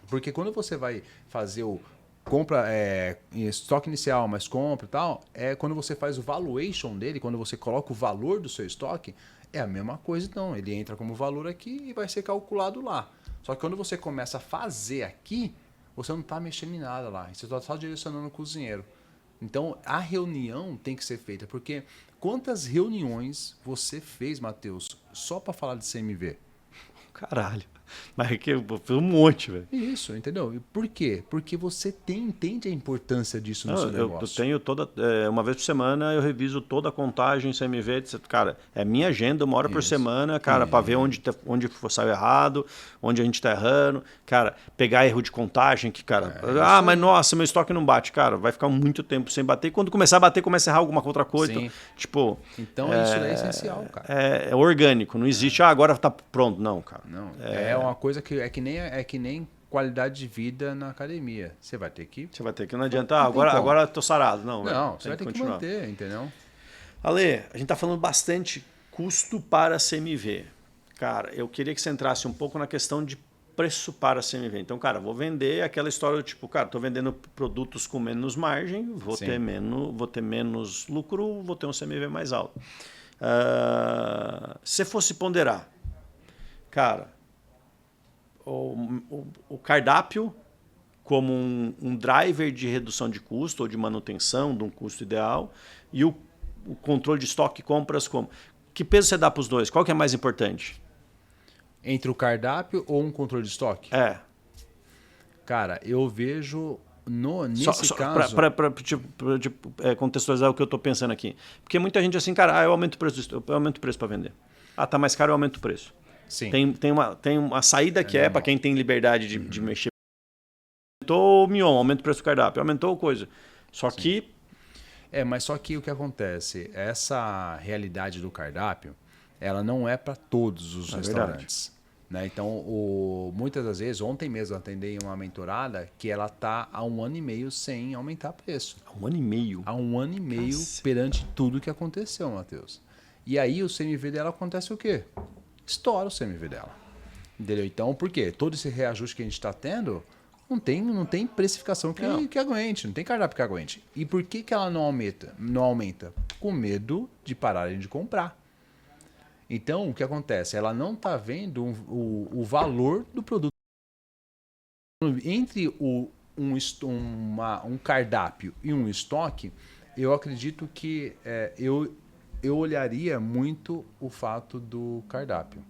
Porque quando você vai fazer o compra estoque inicial, mais compra e tal, é quando você faz o valuation dele, quando você coloca o valor do seu estoque, é a mesma coisa então. Ele entra como valor aqui e vai ser calculado lá. Só que quando você começa a fazer aqui, você não está mexendo em nada lá. Você está só direcionando o cozinheiro. Então, a reunião tem que ser feita. Porque quantas reuniões você fez, Matheus, só para falar de CMV? Caralho. Mas é que eu fiz um monte, velho. Isso, entendeu? E por quê? Porque você entende a importância disso no seu negócio. Eu tenho uma vez por semana eu reviso toda a contagem CMV. Cara, é minha agenda, 1 hora por semana, cara, para ver onde saiu errado, onde a gente tá errando. Cara, pegar erro de contagem, que, cara, mas nossa, meu estoque não bate. Cara, vai ficar muito tempo sem bater. E quando começar a bater, começa a errar alguma outra coisa. Sim. Tipo, então isso daí é essencial, cara. É orgânico, não existe, agora tá pronto. Não, cara. Não, é uma coisa que é que nem qualidade de vida na academia. Você vai ter que... Não adianta, agora eu tô sarado. Não, você vai ter que manter, entendeu? Ale, a gente tá falando bastante custo para CMV. Cara, eu queria que você entrasse um pouco na questão de preço para CMV. Então, cara, vou vender aquela história do tipo, cara, tô vendendo produtos com menos margem, vou ter menos lucro, vou ter um CMV mais alto. Se fosse ponderar, cara, o cardápio como um driver de redução de custo ou de manutenção de um custo ideal e o controle de estoque e compras como. Que peso você dá para os dois? Qual que é mais importante? Entre o cardápio ou um controle de estoque? Cara, eu vejo nesse caso... Para contextualizar o que eu estou pensando aqui. Porque muita gente assim, cara, eu aumento o preço para vender. Tá mais caro, eu aumento o preço. Sim. Tem uma saída que é para quem tem liberdade de mexer. Aumentou o Mion, aumenta o preço do cardápio, aumentou coisa. Só que... mas só que o que acontece? Essa realidade do cardápio, ela não é para todos os restaurantes. Né? Então, muitas das vezes, ontem mesmo eu atendi uma mentorada que ela está há 1 ano e meio sem aumentar preço. Há 1 ano e meio? Há 1 ano e meio perante tudo que aconteceu, Matheus. E aí o CMV dela acontece o quê? Estoura o CMV dela. Entendeu? Então, por quê? Todo esse reajuste que a gente está tendo, não tem precificação que aguente, não tem cardápio que aguente. E por que ela não aumenta? Com medo de pararem de comprar. Então, o que acontece? Ela não está vendo o valor do produto. Entre um cardápio e um estoque, eu acredito que eu olharia muito o fato do cardápio.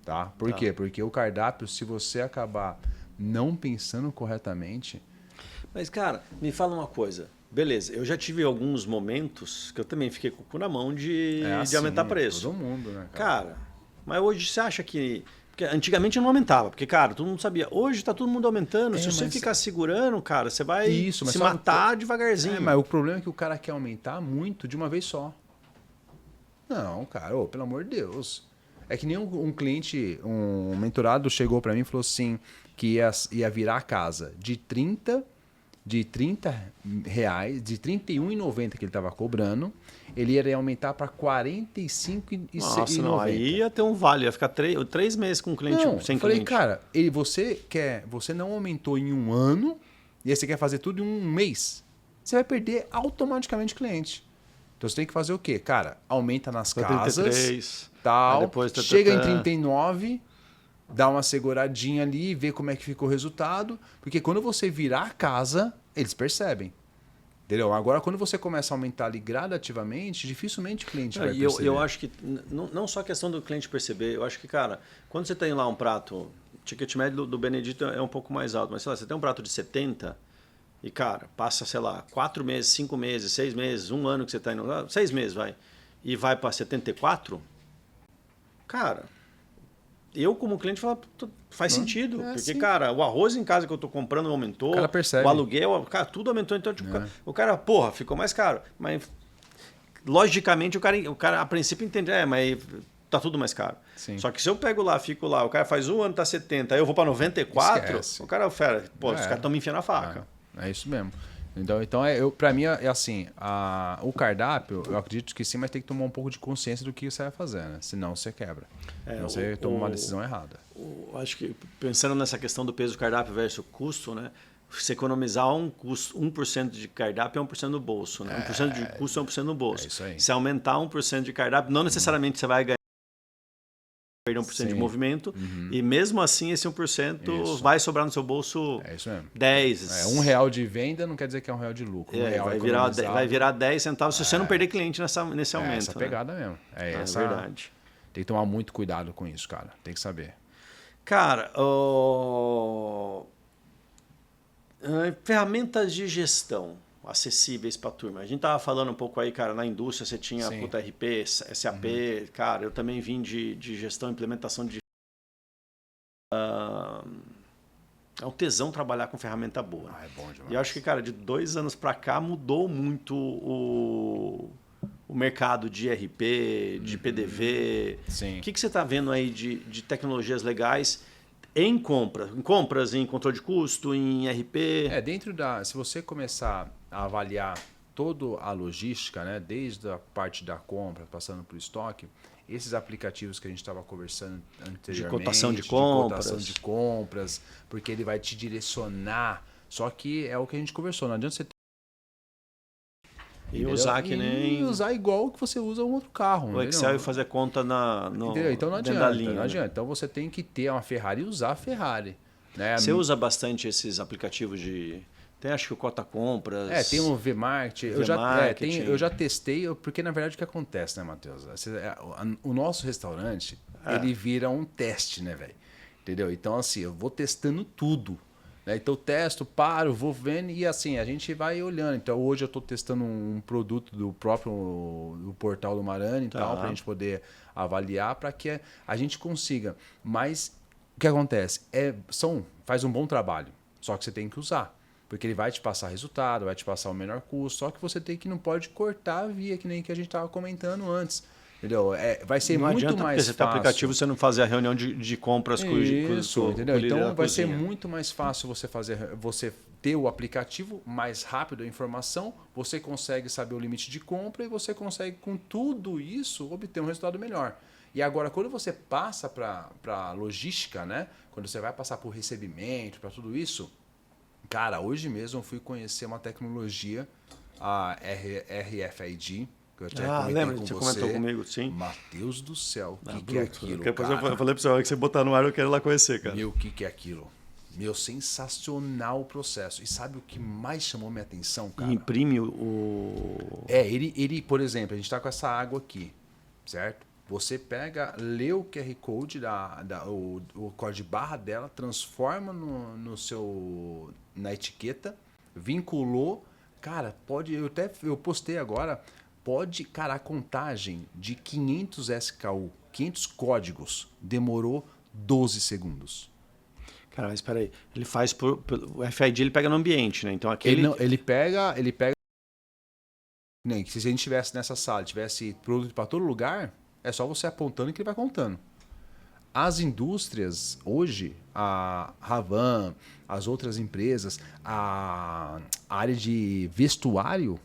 Tá? Por quê? Porque o cardápio, se você acabar não pensando corretamente... Mas, cara, me fala uma coisa. Beleza, eu já tive alguns momentos que eu também fiquei com o cu na mão de aumentar preço. Todo mundo, né, cara? Mas hoje você acha que... Porque antigamente não aumentava, porque, cara, todo mundo sabia. Hoje está todo mundo aumentando. Se você ficar segurando, cara, você vai se matar devagarzinho. Mas o problema é que o cara quer aumentar muito de uma vez só. Não, cara, pelo amor de Deus. É que nem um cliente, um mentorado chegou para mim e falou assim, que ia virar a casa de 30 reais, de R$31,90 que ele estava cobrando, ele ia aumentar para R$45,90. Nossa, não, aí ia ter um vale, ia ficar 3 meses com um cliente sem falei, cliente. Cara, você não aumentou em 1 ano, e aí você quer fazer tudo em 1 mês, você vai perder automaticamente cliente. Então você tem que fazer o quê? Cara, aumenta nas casas, 33, tal, depois chega em 39, dá uma seguradinha ali, vê como é que ficou o resultado, porque quando você virar a casa, eles percebem. Entendeu? Agora, quando você começa a aumentar ali gradativamente, dificilmente o cliente vai perceber. Eu acho que não só a questão do cliente perceber, eu acho que, cara, quando você tem lá um prato, o ticket médio do Benedito é um pouco mais alto, mas sei lá, você tem um prato de 70 e, cara, passa, sei lá, 4 meses, 5 meses, 6 meses, 1 ano que você está indo lá, 6 meses, e vai para 74, cara... Eu, como cliente, falo, faz sentido. Porque, assim. Cara, o arroz em casa que eu tô comprando aumentou. O cara percebe. O aluguel, cara, tudo aumentou. Então, tipo, o cara, ficou mais caro. Mas, logicamente, o cara a princípio entende. Mas tá tudo mais caro. Sim. Só que se eu pego lá, fico lá, o cara faz um ano, tá 70, aí eu vou para 94, Esquece. o cara, fera, pô, os caras estão me enfiando a faca. É isso mesmo. Então para mim, é assim, o cardápio, eu acredito que sim, mas tem que tomar um pouco de consciência do que você vai fazer, né? Senão você quebra. Senão você toma uma decisão errada. Acho que, pensando nessa questão do peso do cardápio versus custo, né? Você economizar 1% de cardápio é 1% no bolso, né? 1% de custo é 1% no bolso. É isso aí. Se aumentar 1% de cardápio, não necessariamente você vai ganhar perder 1% de movimento, e mesmo assim esse 1% vai sobrar no seu bolso isso mesmo. 10. R$1 de venda não quer dizer que é R$1 de lucro. Vai virar 10 centavos se você não perder cliente nesse aumento. Essa pegada mesmo. É verdade. Tem que tomar muito cuidado com isso, cara. Tem que saber. Cara, ferramentas de gestão acessíveis para a turma. A gente tava falando um pouco aí, cara, na indústria você tinha RP, SAP, cara, eu também vim de gestão e implementação de... É um tesão trabalhar com ferramenta boa. É bom demais. E eu acho que, cara, de 2 anos para cá mudou muito o mercado de RP, de PDV. Sim. O que você está vendo aí de tecnologias legais em compras, em controle de custo, em RP? Se você começar a avaliar toda a logística, né, desde a parte da compra, passando para o estoque, esses aplicativos que a gente estava conversando anteriormente, de cotação de compras, porque ele vai te direcionar. Só que é o que a gente conversou, não adianta você e usar que nem... E usar igual que você usa um outro carro. O Excel e fazer conta então não adianta. Então você tem que ter uma Ferrari e usar a Ferrari. Né? Você usa bastante esses aplicativos de... Tem, acho que o Cota Compras... Tem o VMarket. Eu já testei, porque na verdade o que acontece, né, Matheus? O nosso restaurante, ele vira um teste, né, velho? Entendeu? Então, assim, eu vou testando tudo. Né? Então, eu testo, paro, vou vendo e assim, a gente vai olhando. Então, hoje eu estou testando um produto do próprio portal do Marani e tal, para a gente poder avaliar, para que a gente consiga. Mas o que acontece? Faz um bom trabalho, só que você tem que usar. Porque ele vai te passar resultado, vai te passar o menor custo, só que você não pode cortar a via, que nem que a gente estava comentando antes. Entendeu? Vai ser não muito adianta, mais porque fácil. Você tem aplicativo, você não fazer a reunião de compras Isso, entendeu? Então vai ser cozinha. muito mais fácil você ter o aplicativo mais rápido a informação, você consegue saber o limite de compra e você consegue, com tudo isso, obter um resultado melhor. E agora, quando você passa para a logística, né? Quando você vai passar por recebimento, para tudo isso, cara, hoje mesmo eu fui conhecer uma tecnologia, a RFID, que eu até comentei lembra? com Você você. comentou comigo, sim. Deus do céu, o que é aquilo, Depois cara? eu falei para você, que você botar no ar, eu quero ir lá conhecer, cara. Meu, o que é aquilo? Meu, sensacional o processo. E sabe o que mais chamou minha atenção, cara? E imprime o... Ele, por exemplo, a gente está com essa água aqui, certo? Você pega, lê o QR Code, o código de barra dela, transforma na etiqueta, vinculou. Cara, eu postei agora, cara, a contagem de 500 SKU, 500 códigos, demorou 12 segundos. Cara, mas espera aí, ele faz o RFID ele pega no ambiente, né? Então aquele... Ele pega... Nem, se a gente estivesse nessa sala, tivesse produto para todo lugar, é só você apontando que ele vai contando. As indústrias, hoje, a Ravan, as outras empresas, a área de vestuário,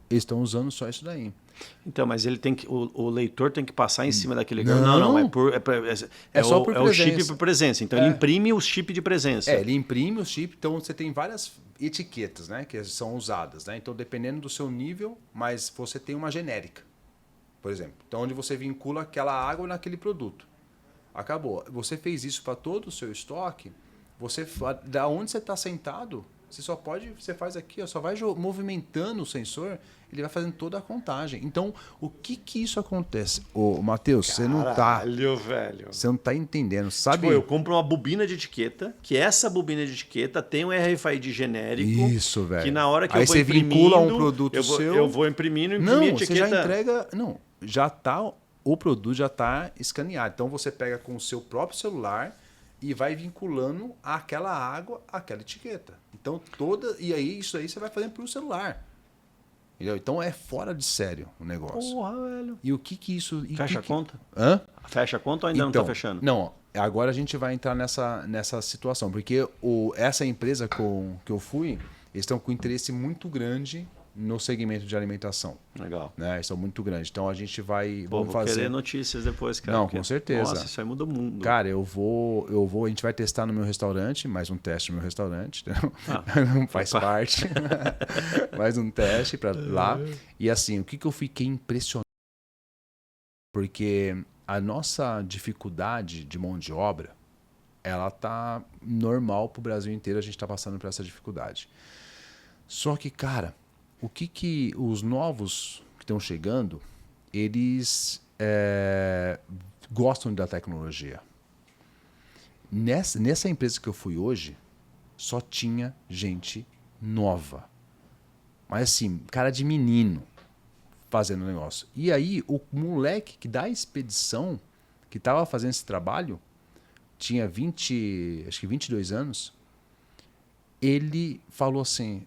eles estão usando só isso daí. Então, mas ele tem que, o leitor tem que passar em cima daquele... Não, é só por presença. É o chip por presença. Então ele imprime o chip de presença. Ele imprime o chip, então você tem várias etiquetas, né, que são usadas, né? Então, dependendo do seu nível, mas você tem uma genérica, por exemplo. Então, onde você vincula aquela água naquele produto. Acabou. Você fez isso para todo o seu estoque, da onde você está sentado, você faz aqui, só vai movimentando o sensor, ele vai fazendo toda a contagem. Então, o que isso acontece? Ô, Matheus, você não tá... velho. Você não tá entendendo, sabe? Tipo, eu compro uma bobina de etiqueta, que essa bobina de etiqueta tem um RFID genérico. Isso, velho. Que na hora que aí eu vou você imprimindo... vincula um produto seu... Eu vou imprimindo, não, a etiqueta... Você já entrega... Não, já tá... O produto já tá escaneado. Então, você pega com o seu próprio celular e vai vinculando aquela água àquela etiqueta. Então, e aí isso aí você vai fazendo pelo celular. Entendeu? Então é fora de sério o negócio. Porra, velho. E o que isso... Fecha a conta? Hã? Fecha a conta ou ainda não Então, tá fechando? Não, agora a gente vai entrar nessa situação. Porque essa empresa que eu fui, eles estão com interesse muito grande no segmento de alimentação. Legal. Né? Eles são muito grandes. Então a gente vai... Pô, vamos vou fazer... querer notícias depois, cara. Não, porque, com certeza. Nossa, isso aí muda o mundo. Cara, eu vou, a gente vai testar no meu restaurante, mais um teste no meu restaurante, entendeu? Faz parte. Mais um teste para lá. E assim, o que eu fiquei impressionado? Porque a nossa dificuldade de mão de obra, ela tá normal pro Brasil inteiro, a gente tá passando por essa dificuldade. Só que, cara, o que os novos que estão chegando, eles gostam da tecnologia. Nessa empresa que eu fui hoje, só tinha gente nova. Mas assim, cara de menino fazendo o negócio. E aí, o moleque que da expedição, que estava fazendo esse trabalho, tinha 22 anos, ele falou assim,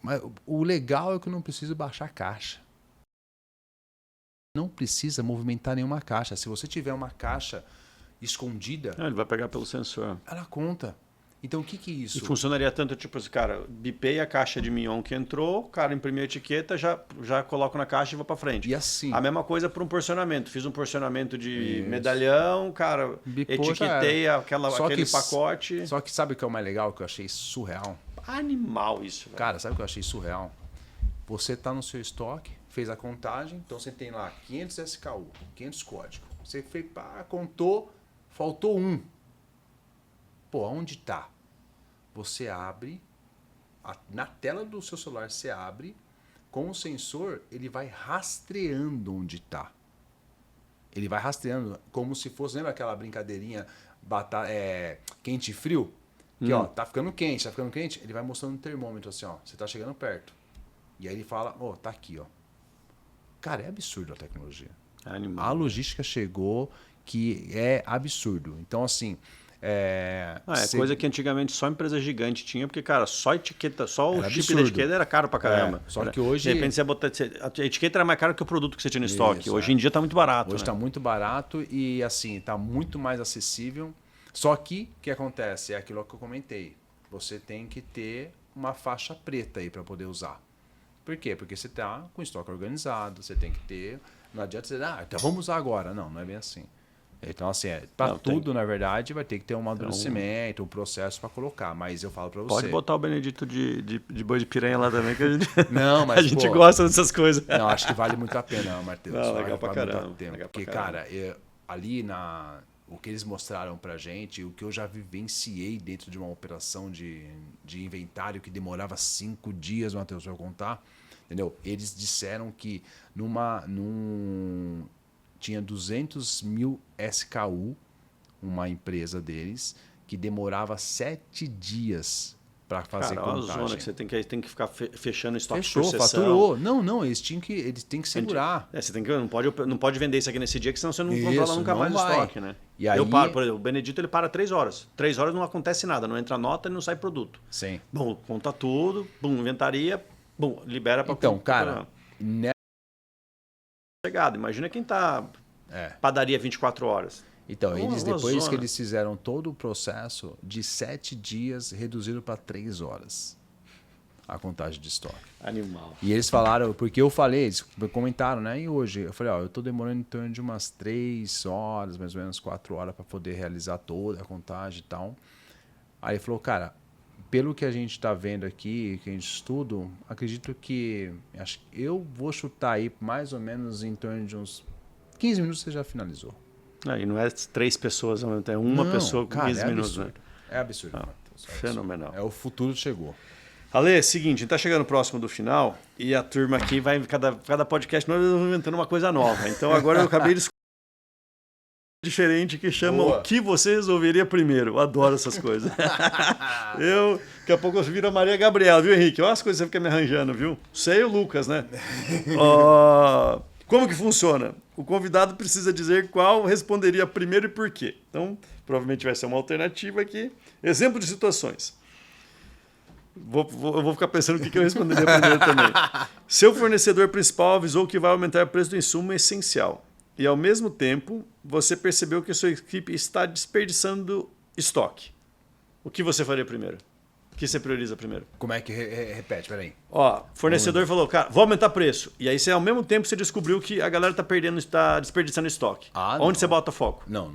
mas o legal é que eu não preciso baixar a caixa. Não precisa movimentar nenhuma caixa. Se você tiver uma caixa escondida... Ele vai pegar pelo sensor. Ela conta. Então, o que é isso? E funcionaria tanto, tipo assim, cara, bipei a caixa de mignon que entrou, o cara imprimiu a etiqueta, já coloco na caixa e vou para frente. E assim... A mesma coisa para um porcionamento. Fiz um porcionamento de medalhão, cara, Bipou, etiquetei aquele pacote. Só que sabe o que é o mais legal, que eu achei surreal? Animal isso, velho. Cara, sabe o que eu achei surreal? Você tá no seu estoque, fez a contagem, então você tem lá 500 SKU, 500 códigos. Você fez, contou, faltou um. Pô, onde tá? Você abre, na tela do seu celular você abre, com o sensor ele vai rastreando onde tá. Ele vai rastreando como se fosse, lembra aquela brincadeirinha quente e frio? Que ó, tá ficando quente, ele vai mostrando um termômetro assim, ó, você tá chegando perto. E aí ele fala, tá aqui, ó. Cara, é absurdo a tecnologia. Animal. A logística chegou que é absurdo. Então, assim... coisa que antigamente só empresa gigante tinha, porque, cara, só etiqueta, só o chip absurdo. da etiqueta era caro pra caramba. Só que hoje... De repente você botar... A etiqueta era mais cara que o produto que você tinha no estoque. Isso, Hoje em dia tá muito barato. Hoje tá muito barato e, assim, tá muito mais acessível. Só que, o que acontece? É aquilo que eu comentei. Você tem que ter uma faixa preta aí para poder usar. Por quê? Porque você tá com estoque organizado, você tem que ter... Não adianta você dizer, então vamos usar agora. Não é bem assim. Então, assim, para tudo, na verdade, vai ter que ter um amadurecimento, um processo para colocar. Mas eu falo para você... Pode botar o Benedito de boi de piranha lá também, que a gente, não, mas, a gente gosta dessas coisas. Não, acho que vale muito a pena, Matheus. Não, legal pra caramba. Porque, cara, ali o que eles mostraram pra gente, o que eu já vivenciei dentro de uma operação de inventário que demorava 5 dias, Matheus, pra eu contar, entendeu? Eles disseram que tinha 200 mil SKU, uma empresa deles, que demorava 7 dias para fazer contagem. Cara, uma zona que você tem que ficar fechando estoque Fechou, por sessão. faturou. Não, eles têm que segurar. Você não pode vender isso aqui nesse dia, que senão você não controla nunca mais o estoque, né? E aí... Eu paro, por exemplo, o Benedito ele para 3 horas. 3 horas não acontece nada, não entra nota e não sai produto. Sim. Bom, conta tudo, inventaria, libera para... Então, cara... Chegado. Imagina quem tá padaria 24 horas. Então, eles depois que eles fizeram todo o processo, de 7 dias reduziram para 3 horas a contagem de estoque. Animal. E eles falaram, porque eu falei, eles comentaram, né? E hoje, eu falei, eu tô demorando em torno de umas 3 horas, mais ou menos 4 horas para poder realizar toda a contagem e tal. Aí ele falou, cara, pelo que a gente está vendo aqui, que a gente estuda, acredito que eu vou chutar aí mais ou menos em torno de uns 15 minutos você já finalizou. E não é 3 pessoas, é uma pessoa com 15 minutos. Absurdo. Né? É absurdo. Fenomenal. O futuro chegou. Ale, seguinte, a gente tá chegando próximo do final e a turma aqui vai, cada podcast nós vamos inventando uma coisa nova. Então agora eu acabei de diferente que chama Boa. O que você resolveria primeiro. Eu adoro essas coisas. Daqui a pouco eu viro a Maria Gabriela, viu, Henrique? Olha as coisas que você fica me arranjando, viu? Você e o Lucas, né? Como que funciona? O convidado precisa dizer qual responderia primeiro e por quê. Então, provavelmente vai ser uma alternativa aqui. Exemplo de situações. Eu vou ficar pensando o que eu responderia primeiro também. Seu fornecedor principal avisou que vai aumentar o preço do insumo essencial. E, ao mesmo tempo, você percebeu que a sua equipe está desperdiçando estoque. O que você faria primeiro? O que você prioriza primeiro? Como é que repete? Peraí. Ó, fornecedor falou, cara, vou aumentar preço. E aí, ao mesmo tempo, você descobriu que a galera está desperdiçando estoque. Onde você bota foco? Não,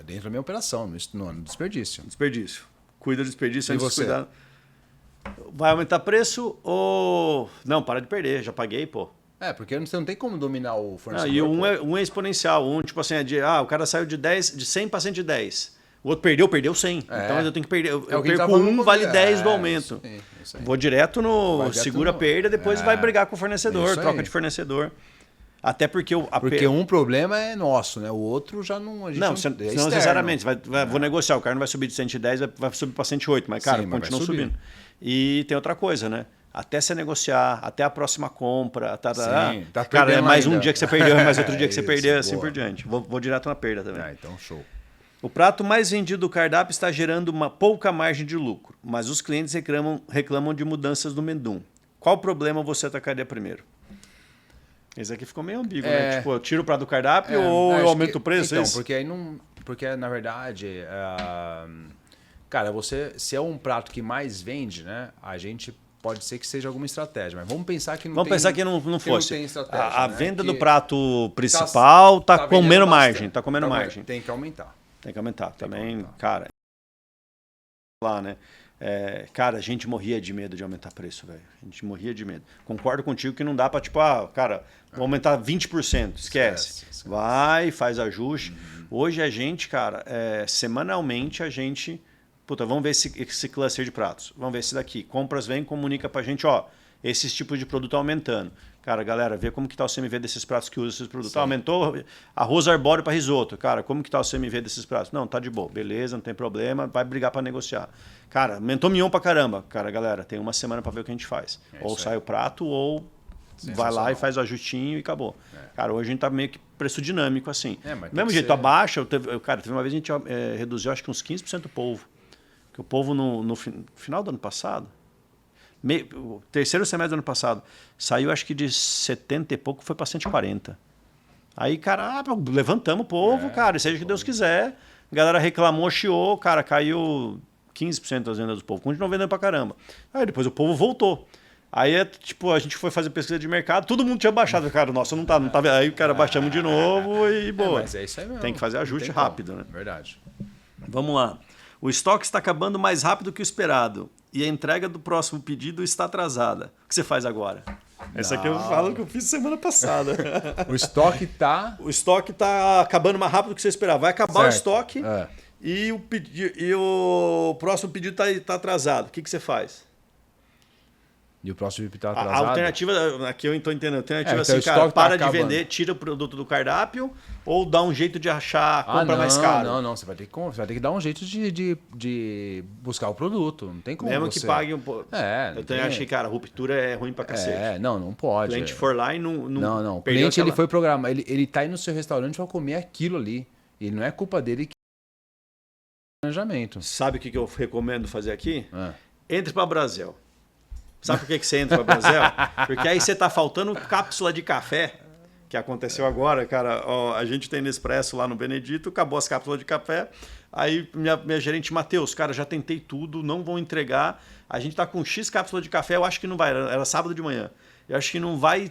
dentro da minha operação, no desperdício. Desperdício. Cuida do desperdício E antes você? de cuidar. Vai aumentar preço ou... Não, para de perder, já paguei, pô. Porque você não tem como dominar o Não, fornecedor. e um é exponencial. Tipo assim, o cara saiu de 100 para 110. O outro perdeu 100. Então eu tenho que perder. Eu perco vale 10 do aumento. Isso aí. Vou direto no Vai direto segura a no- perda, depois vai brigar com o fornecedor, Isso troca aí. de fornecedor. Até porque Porque um problema é nosso, né? O outro já não... A gente Não, é não externo. necessariamente. Vou negociar. O cara não vai subir de 110, vai subir para 108. Mas, cara, Sim, mas continua vai subir. subindo. E tem outra coisa, né? Até você negociar, até a próxima compra. Tá Sim, tá cara, é perdendo mais um ainda. dia que você perdeu, é mais outro dia que você Isso, perdeu, assim boa. por diante. Vou direto na perda também. Então show. O prato mais vendido do cardápio está gerando uma pouca margem de lucro, mas os clientes reclamam de mudanças no menu. Qual problema você atacaria primeiro? Esse aqui ficou meio ambíguo, né? Tipo, eu tiro o prato do cardápio ou eu aumento o preço? Então, é isso? porque aí não... Porque, na verdade... Cara, se é um prato que mais vende, né? A gente... Pode ser que seja alguma estratégia, mas vamos pensar que não Vamos tem... pensar que não fosse. Não tem estratégia, A né? venda Que do prato principal tá vendendo comendo bastante. margem. Tá comendo margem. Tem que aumentar. Tem que aumentar. Também, aumentar. cara... Lá, né? Cara, a gente morria de medo de aumentar preço, velho. A gente morria de medo. Concordo contigo que não dá pra, tipo, cara, vou aumentar 20%. Esquece. Vai, faz ajuste. Hoje a gente, cara, semanalmente a gente... Puta, vamos ver esse cluster de pratos. Vamos ver esse daqui. Compras vem, comunica pra gente, ó, esses tipos de produto aumentando. Cara, galera, vê como que tá o CMV desses pratos que usam esses produtos. Aumentou arroz arbóreo para risoto. Cara, como que tá o CMV desses pratos? Não, tá de boa. Beleza, não tem problema. Vai brigar para negociar. Cara, aumentou mignon pra caramba. Cara, galera, tem uma semana para ver o que a gente faz. Ou sai o prato ou vai lá e faz o ajustinho e acabou. Cara, hoje a gente tá meio que preço dinâmico assim. Mas Do mesmo jeito, abaixa. Cara, teve uma vez a gente reduziu acho que uns 15% do polvo. Que o polvo no final do ano passado, o terceiro semestre do ano passado, saiu acho que de 70 e pouco, foi para 140. Aí, cara, levantamos o povo, cara, e seja o que Deus quiser. A galera reclamou, chiou, cara, caiu 15% das vendas do povo. Continuou vendendo pra caramba. Aí depois o povo voltou. Aí, tipo, a gente foi fazer pesquisa de mercado, todo mundo tinha baixado. Cara, nossa, não tá. Aí, cara, baixamos de novo e boa. Mas é isso aí mesmo. Tem que fazer ajuste rápido, né? Verdade. Vamos lá. O estoque está acabando mais rápido que o esperado e a entrega do próximo pedido está atrasada. O que você faz agora? Essa aqui eu falo que eu fiz semana passada. O estoque tá... O estoque está acabando mais rápido do que você esperava. Vai acabar o estoque É. e o próximo pedido está atrasado. O que você faz? E o próximo VIP tá A atrasado? alternativa, aqui eu estou entendendo, a alternativa então assim, o cara, estoque tá para de acabando. vender, tira o produto do cardápio ou dá um jeito de achar a compra mais caro. Não. Você vai ter que dar um jeito de buscar o produto. Não tem como Mesmo você... que pague um pouco. Não Eu também achei, cara, a ruptura é ruim pra cacete. Não pode. O cliente for lá e não Não. O perdeu cliente ele aquela- foi programar. Ele tá indo no seu restaurante para comer aquilo ali. E não é culpa dele que planejamento. Sabe o que eu recomendo fazer aqui? É. Entre para Brasil. Sabe por que você entra para Brasil? Porque aí você tá faltando cápsula de café, que aconteceu agora, cara. Ó, a gente tem Nespresso lá no Benedito, acabou as cápsulas de café. Aí minha gerente, Matheus, cara, já tentei tudo, não vão entregar. A gente tá com X cápsula de café, eu acho que não vai. Era sábado de manhã. Eu acho que não vai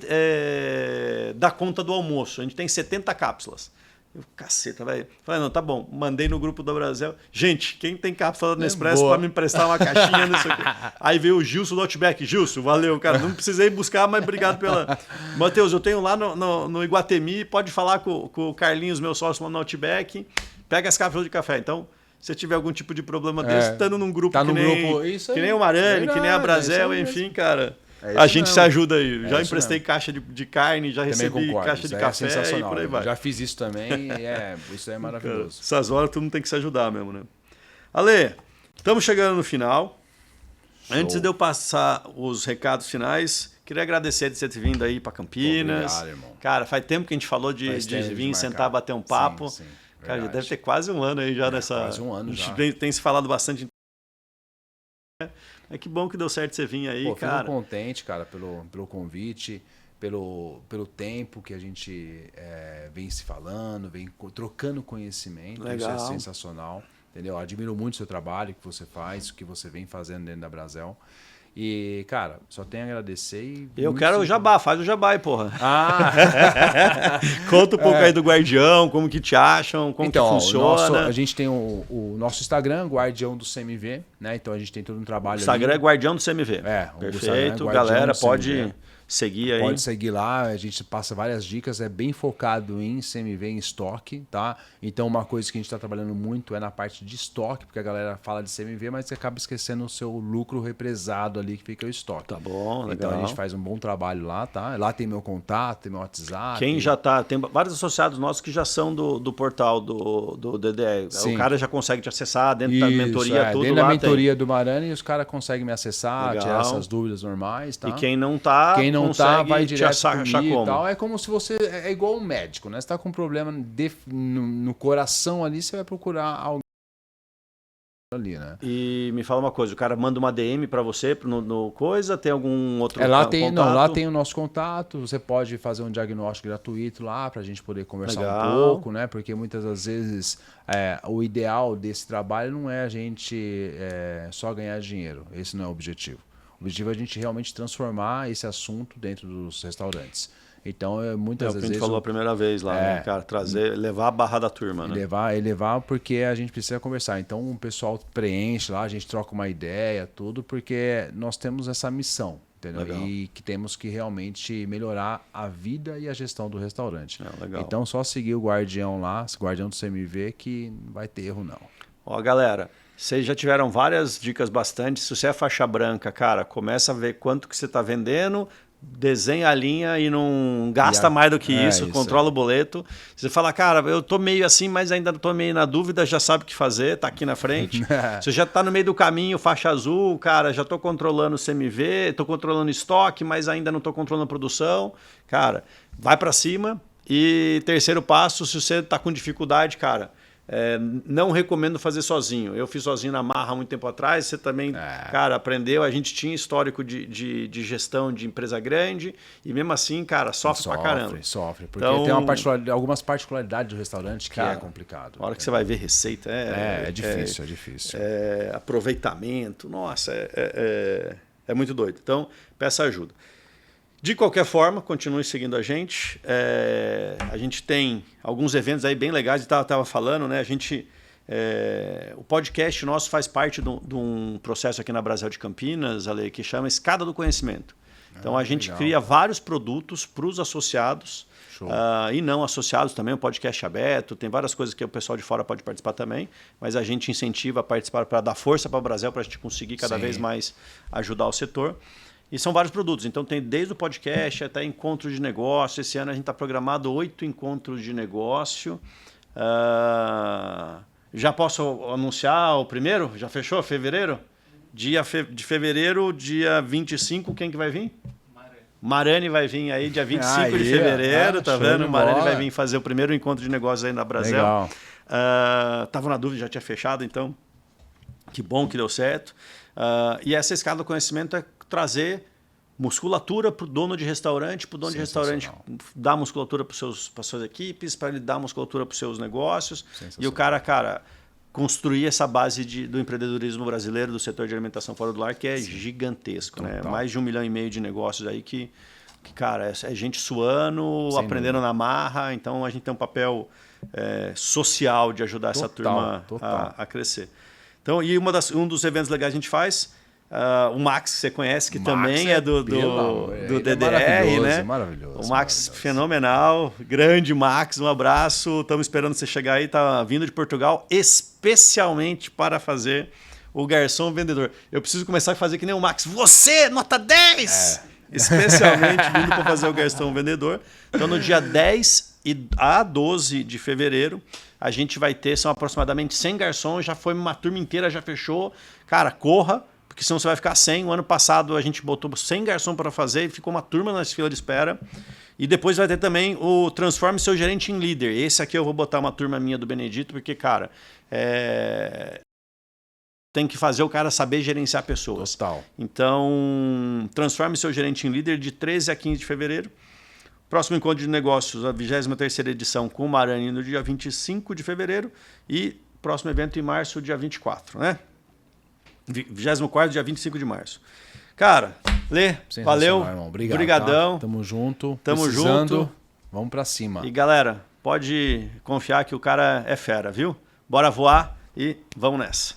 dar conta do almoço. A gente tem 70 cápsulas. Eu, caceta, velho. Falei, não, tá bom. Mandei no grupo do Brasil. Gente, quem tem cápsula da Nespresso boa. para me emprestar uma caixinha nisso aqui? Aí veio o Gilson do Outback. Gilson, valeu, cara. Não precisei buscar, mas obrigado pela... Matheus, eu tenho lá no Iguatemi, pode falar com o Carlinhos, meu sócio lá no Outback. Pega as cápsulas de café. Então, se tiver algum tipo de problema desse, estando num grupo Tá que no nem, grupo, isso aí. que nem o Marani, que nem a Verdade, Brasel, é isso enfim, cara... É isso A gente mesmo. se ajuda aí. Já isso emprestei mesmo. caixa de carne, já Também recebi concordo. caixa Isso de é café e sensacional. por aí vai. Já fiz isso também e isso é maravilhoso. Essas horas todo mundo tem que se ajudar mesmo, né? Ale, estamos chegando no final. Antes de eu passar os recados finais, queria agradecer de você ter vindo aí para Campinas. Obrigado, irmão. Cara, faz tempo que a gente falou de vir, sentar, bater um papo. Sim, Cara, já verdade. deve ter quase um ano aí já nessa... quase um ano A gente já. tem se falado bastante Que bom que deu certo você vir aí, Pô, cara. Fico contente, cara, pelo convite, pelo tempo que a gente vem se falando, vem trocando conhecimento. Legal. Isso é sensacional, entendeu? Eu admiro muito o seu trabalho que você faz, o que você vem fazendo dentro da Brasel. E, cara, só tenho a agradecer e... Eu quero o jabá, faz o jabá aí, porra. Ah! Conta um pouco aí do Guardião, como que te acham, como então, que funciona. a gente tem o nosso Instagram, Guardião do CMV, né? Então a gente tem todo um trabalho Instagram ali. é Guardião do CMV. Guardião Perfeito, galera, do pode CMV. seguir aí. Pode seguir lá, a gente passa várias dicas, é bem focado em CMV, em estoque, tá? Então uma coisa que a gente está trabalhando muito é na parte de estoque, porque a galera fala de CMV, mas você acaba esquecendo o seu lucro represado ali, que fica o estoque. Tá bom, legal. Então a gente faz um bom trabalho lá, tá? Lá tem meu contato, tem meu WhatsApp. Quem já tá, tem vários associados nossos que já são do portal do DDE. Sim. O cara já consegue te acessar dentro da mentoria, tudo dentro lá da mentoria tem. do Marani, os caras conseguem me acessar, Legal. tirar essas dúvidas normais, tá? E quem não tá, vai direto achar comigo como. e tal. É como se você... É igual um médico, né? Você tá com um problema no coração ali, você vai procurar alguém ali, né? E me fala uma coisa, o cara manda uma DM para você no coisa, tem algum outro Lá contato? tem o nosso contato, você pode fazer um diagnóstico gratuito lá pra gente poder conversar Legal. um pouco, né? Porque muitas das vezes o ideal desse trabalho não é a gente só ganhar dinheiro, esse não é o objetivo. O objetivo é a gente realmente transformar esse assunto dentro dos restaurantes. Então, muitas o que a vezes... gente falou a primeira vez lá, né, cara? Levar a barra da turma, né? Levar porque a gente precisa conversar. Então, o pessoal preenche lá, a gente troca uma ideia, tudo, porque nós temos essa missão, entendeu? Legal. E que temos que realmente melhorar a vida e a gestão do restaurante. Legal. Então, só seguir o Guardião lá, Guardião do CMV, que não vai ter erro, não. Ó, galera, vocês já tiveram várias dicas bastante. Se você é faixa branca, cara, começa a ver quanto que você está vendendo, desenha a linha e não gasta mais do que isso, controla o boleto. Você fala, cara, eu tô meio assim, mas ainda tô meio na dúvida, já sabe o que fazer, tá aqui na frente. Você já tá no meio do caminho, faixa azul, cara, já tô controlando o CMV, tô controlando estoque, mas ainda não tô controlando a produção. Cara, vai para cima. E terceiro passo, se você tá com dificuldade, cara, não recomendo fazer sozinho. Eu fiz sozinho na marra há muito tempo atrás. Você também, cara, aprendeu. A gente tinha histórico de gestão de empresa grande e mesmo assim, cara, sofre pra caramba. Sofre, porque tem algumas particularidades do restaurante que cara, é complicado. A hora que você vai ver receita, é difícil. Aproveitamento, nossa, é muito doido. Então, peça ajuda. De qualquer forma, continue seguindo a gente. A gente tem alguns eventos aí bem legais, estava falando, né? O podcast nosso faz parte de um processo aqui na Brasel de Campinas, Ale, que chama Escada do Conhecimento. Então a gente cria vários produtos para os associados e não associados também, o podcast aberto, tem várias coisas que o pessoal de fora pode participar também, mas a gente incentiva a participar para dar força para a Brasel, para a gente conseguir cada vez mais ajudar o setor. E são vários produtos, então tem desde o podcast até encontros de negócio. Esse ano a gente está programado 8 encontros de negócio. Já posso anunciar o primeiro? Já fechou? Fevereiro? De fevereiro, dia 25, quem que vai vir? Marani vai vir aí dia 25 de fevereiro, tá vendo? Marani vai vir fazer o primeiro encontro de negócios aí na Brasel. Legal. Tava na dúvida, já tinha fechado, então que bom que deu certo. E essa escala do conhecimento é trazer musculatura para o dono de restaurante, para o dono de restaurante dar musculatura para as suas equipes, para ele dar musculatura para os seus negócios. E o cara, construir essa base do empreendedorismo brasileiro, do setor de alimentação fora do lar, que é gigantesco. Né? Mais de 1,5 milhão de negócios aí que cara, é gente suando, aprendendo na marra. Então, a gente tem um papel social de ajudar essa turma a crescer. Então, e um dos eventos legais que a gente faz... o Max, que você conhece, que também é do DDR, né? Maravilhoso. O Max, fenomenal. Grande Max, um abraço. Estamos esperando você chegar aí. Está vindo de Portugal especialmente para fazer o garçom vendedor. Eu preciso começar a fazer que nem o Max. Você, nota 10! Especialmente vindo para fazer o garçom vendedor. Então, no dia 10 a 12 de fevereiro, a gente vai ter, são aproximadamente 100 garçons. Já foi uma turma inteira, já fechou. Cara, corra. Porque senão você vai ficar 100. O ano passado a gente botou 100 garçons para fazer e ficou uma turma na fila de espera. E depois vai ter também o Transforme Seu Gerente em Líder. Esse aqui eu vou botar uma turma minha do Benedito, porque, cara, tem que fazer o cara saber gerenciar pessoas. Total. Então, transforme seu gerente em líder de 13 a 15 de fevereiro. Próximo encontro de negócios, a 23ª edição com o Marani no dia 25 de fevereiro. E próximo evento em março, dia 24, né? 24º, dia 25 de março. Cara, Lê, valeu. Irmão. Obrigado. Obrigadão. Tá? Tamo junto. Tamo Precisando, junto. Vamos pra cima. E galera, pode confiar que o cara é fera, viu? Bora voar e vamos nessa.